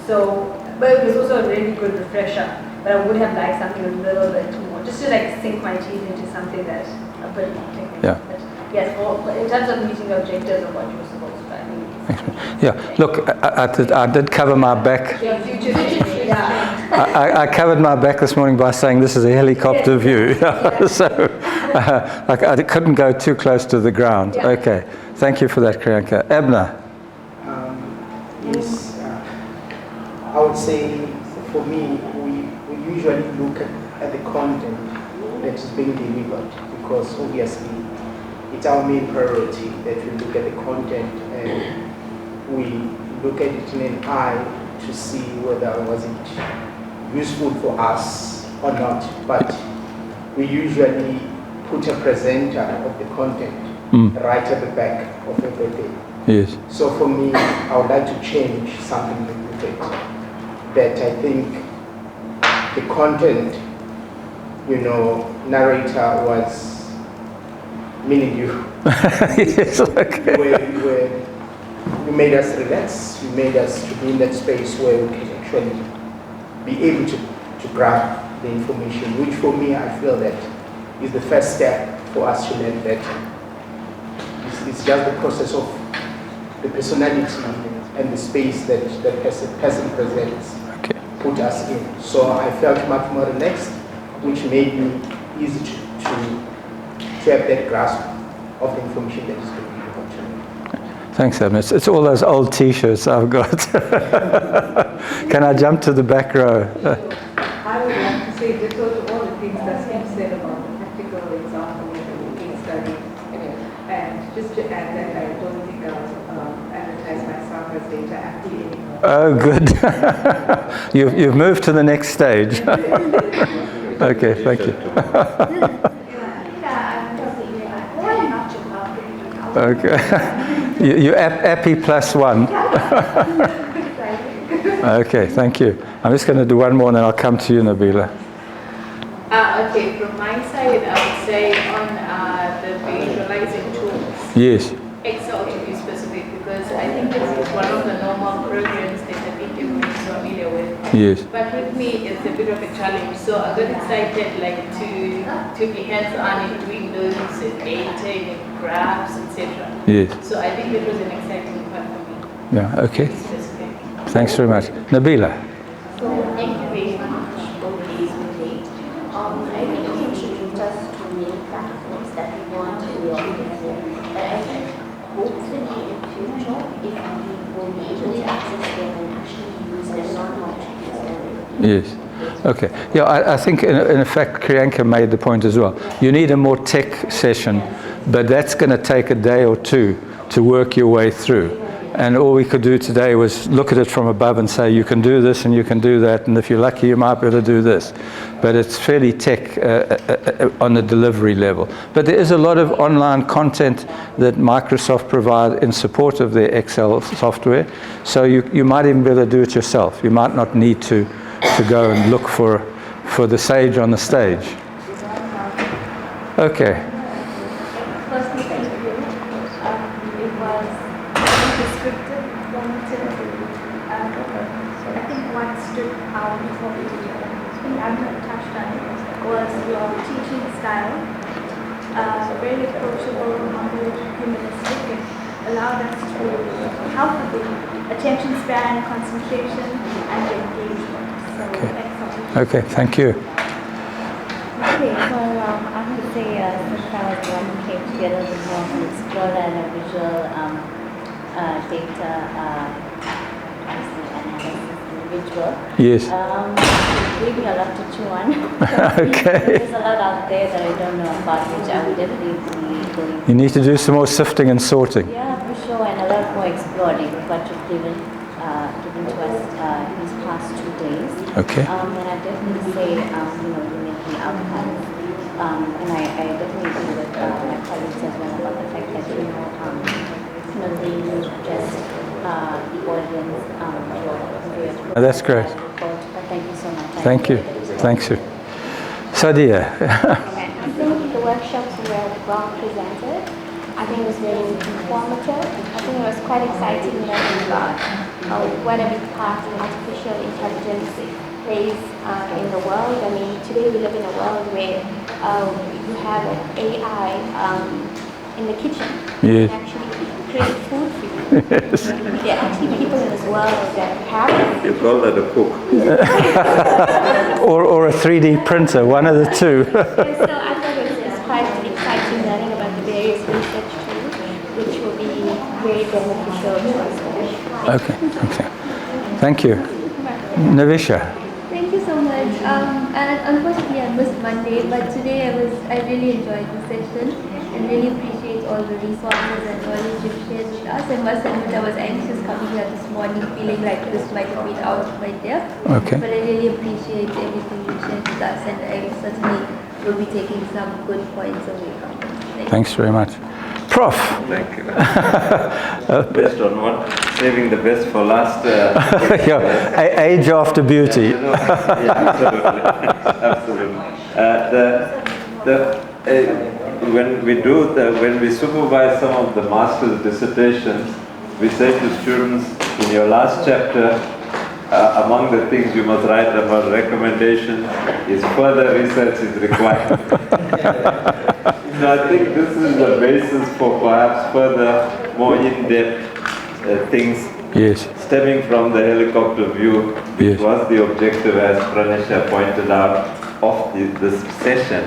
So, but it was also a really good refresher. But I would have liked something a little bit more, just to like sink my teeth into something that's a bit more technical. Yeah. But yes, in terms of meeting the objectives of what you were supposed to do, I think. Yeah, look, I did cover my back. Yeah, future. I covered my back this morning by saying this is a helicopter view. So I couldn't go too close to the ground. Yeah. Okay. Thank you for that, Kriyanka. Abner. Yes, I would say for me, we usually look at the content that is being delivered, because obviously it's our main priority that we look at the content and we look at it in an eye to see whether was it useful for us or not. But we usually put a presenter of the content right at the back of everything. Yes. So for me, I would like to change something with it. That I think the content, narrator was meaning you. Yes, okay. Where you made us relax, you made us to be in that space where we can actually be able to grab the information, which for me, I feel that is the first step for us to learn better. It's just the process of the personality and the space that the person presents put us in. So I felt much more relaxed, which made me easy to have that grasp of the information that is being given to me. Thanks, Abner. It's all those old T-shirts I've got. Can I jump to the back row? I would like to say just to all the things that Steve said about the practical example of the case study. And just to add that I don't think I'll advertise myself as data active anymore. Oh, good. You've moved to the next stage. Okay, thank you. Okay. You Appy +1. Okay, thank you. I'm just going to do one more and then I'll come to you, Nabila. Okay, from my side, I would say on the visualizing tools. Yes. Excel to be specific, because I think this is one of the normal programs that I think everyone is familiar with. Yes. But with me, it's a bit of a challenge. So I got excited, to be hands-on in doing those data and graphs, etc. Yes. So I think it was an exciting part for me. Yeah. Okay. Specific. Thanks very much, Nabila. So thank you very much for these today. I think you introduced us to many platforms that we want to be on before. But I think hopefully in future, if we will be able to access them and actually use them, not how to use them. Yes. Okay. Yeah, I think in fact Kriyanka made the point as well. You need a more tech session, but that's going to take a day or two to work your way through. And all we could do today was look at it from above and say, you can do this and you can do that, and if you're lucky, you might be able to do this. But it's fairly tech on the delivery level. But there is a lot of online content that Microsoft provide in support of their Excel software. So you might even be able to do it yourself. You might not need to go and look for the sage on the stage. Okay. Firstly, thank you. It was descriptive, informative. I think what stood out for me, I think I've touched on it, was your teaching style. Very approachable, humble, humanistic, and allowed us to help with the attention span, concentration, and engagement. So excellent. Okay, thank you. Okay, so I would say since I was the one who came together with more of an explorer and a visual data analysis individual. Yes. Gave me a lot to chew on. Okay. There's a lot out there that I don't know about, which I would definitely be going to. You need to do some more sifting and sorting. Yeah, for sure, and a lot more exploring what you've given to us these past 2 days. Okay. And I definitely say, you make the outcomes. And I definitely agree with my colleagues as well about the fact that, they use just the audience to That's great. But thank you so much. Thank you. Thanks. Sadia. I think the workshops were well presented. I think it was very informative. I think it was quite exciting learning about what a big part artificial intelligence plays in the world. I mean, today we live in a world where you have AI in the kitchen. Yes. And actually create food for you. Yes. There are actually people in this world that have. You call that a cook. or a 3D printer, one of the two. And so I thought it was quite exciting learning about the various research tools, which will be very beneficial to us. Okay. Thank you. Navisha. Thank you so much. And unfortunately, I missed Monday, but today I really enjoyed the session and really appreciate all the resources and knowledge you've shared with us. I must admit I was anxious coming here this morning, feeling like this might have been out of my depth. Okay. But I really appreciate everything you shared with us, and I certainly will be taking some good points away from this. Thanks very much. Prof. Thank you. Based on what? Saving the best for last. Yeah, age after beauty. Yeah, absolutely. When we supervise some of the master's dissertations, we say to students, in your last chapter, among the things you must write about recommendation is further research is required. So I think this is the basis for perhaps further, more in-depth things stemming from the helicopter view, which was the objective, as Pranisha pointed out, of this session.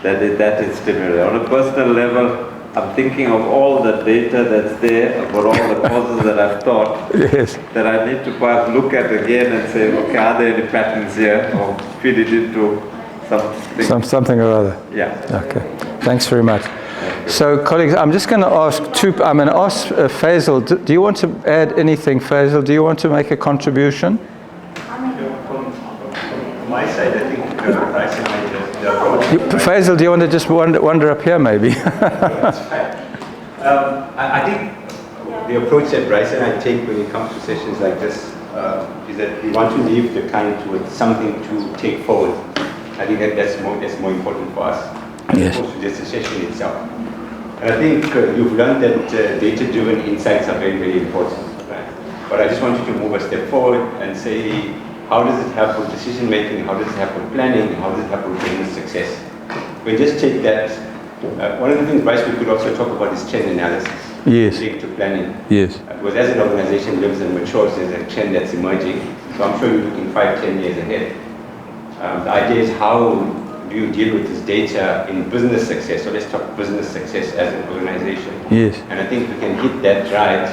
That is stimulating. On a personal level, I'm thinking of all the data that's there about all the causes that I've taught that I need to perhaps look at again and say, okay, are there any patterns here, or feed it into something or other. Yeah. Okay. Thanks very much. So, colleagues, I'm just going to ask I'm going to ask Faisal, do you want to add anything, Faisal? Do you want to make a contribution? From my side, I think Bryce and I, the approach... Faisal, do you want to just wander up here, maybe? That's fine. I think the approach that Bryce and I take when it comes to sessions like this is that we want to leave the client with something to take forward. I think that's more important for us, as opposed to just the session itself. And I think you've learned that data-driven insights are very, very important. Right? But I just want you to move a step forward and say, how does it help with decision making? How does it help with planning? How does it help with business success? We just take that. One of the things, Bryce, we could also talk about is trend analysis. Linked to planning. Because as an organization lives and matures, there's a trend that's emerging. So I'm sure you're looking 5-10 years ahead. The idea is, how do you deal with this data in business success? So let's talk business success as an organization. And I think we can hit that right.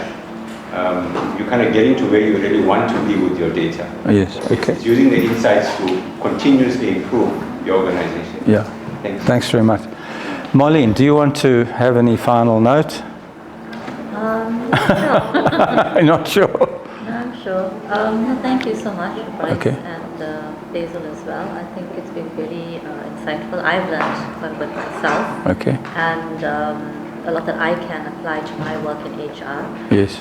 You kind of get into where you really want to be with your data. It's using the insights to continuously improve your organization. Thanks very much. Marlene, do you want to have any final note? Not sure. No, I'm sure. No, thank you so much, Bryce and Basil as well. I think it's been very insightful. I've learned quite a bit myself. And a lot that I can apply to my work in HR.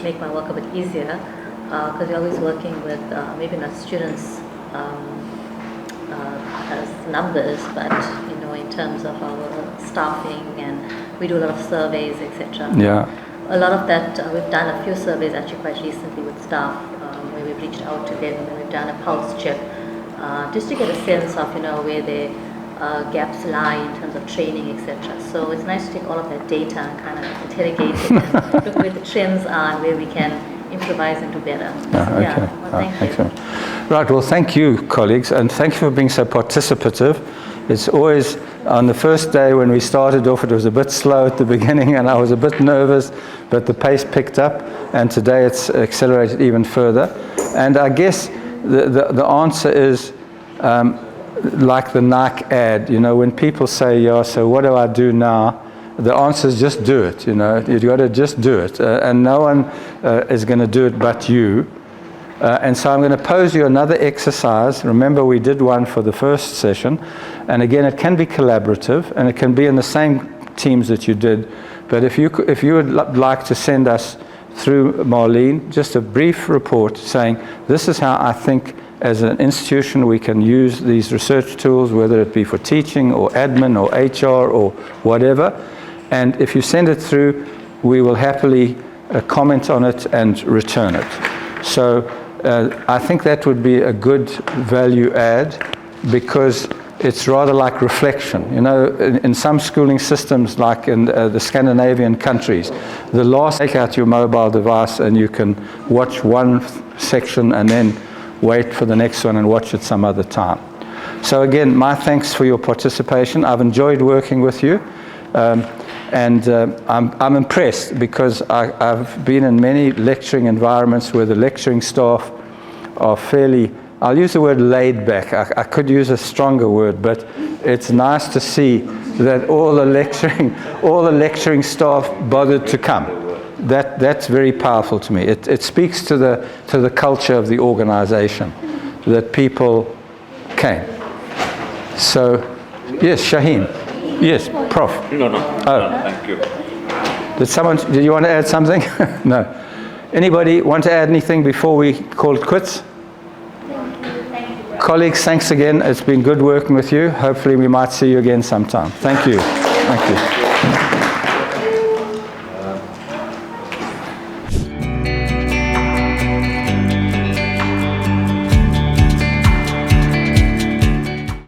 Make my work a bit easier, because we're always working with maybe not students as numbers, but in terms of our staffing, and we do a lot of surveys, etc. A lot of that, we've done a few surveys actually quite recently with staff, where we've reached out to them and we've done a pulse check, just to get a sense of where their gaps lie in terms of training, etc. So it's nice to take all of that data and kind of interrogate it and look where the trends are and where we can improvise and do better. Thank you. Right, well, thank you, colleagues, and thank you for being so participative. It's always, on the first day when we started off, it was a bit slow at the beginning and I was a bit nervous, but the pace picked up, and today it's accelerated even further. And I guess the answer is, like the Nike ad, when people say, so what do I do now? The answer is just do it, you've got to just do it. And no one is going to do it but you. And so I'm going to pose you another exercise. Remember, we did one for the first session. And again, it can be collaborative, and it can be in the same teams that you did. But if you would like to send us through Marlene just a brief report saying, this is how I think as an institution we can use these research tools, whether it be for teaching or admin or HR or whatever. And if you send it through, we will happily comment on it and return it. So I think that would be a good value add, because it's rather like reflection. You know, in some schooling systems, like in the Scandinavian countries, the last, take out your mobile device and you can watch one section and then wait for the next one and watch it some other time. So again, my thanks for your participation. I've enjoyed working with you. I'm impressed because I've been in many lecturing environments where the lecturing staff are fairly, I'll use the word laid back. I could use a stronger word, but it's nice to see that all the lecturing staff bothered to come. That's very powerful to me. It speaks to the culture of the organization, that people came. So, yes, Shaheen. Yes, Prof. No, thank you. Did you want to add something? No. Anybody want to add anything before we call it quits? Colleagues, thanks again. It's been good working with you. Hopefully we might see you again sometime. Thank you. Thank you.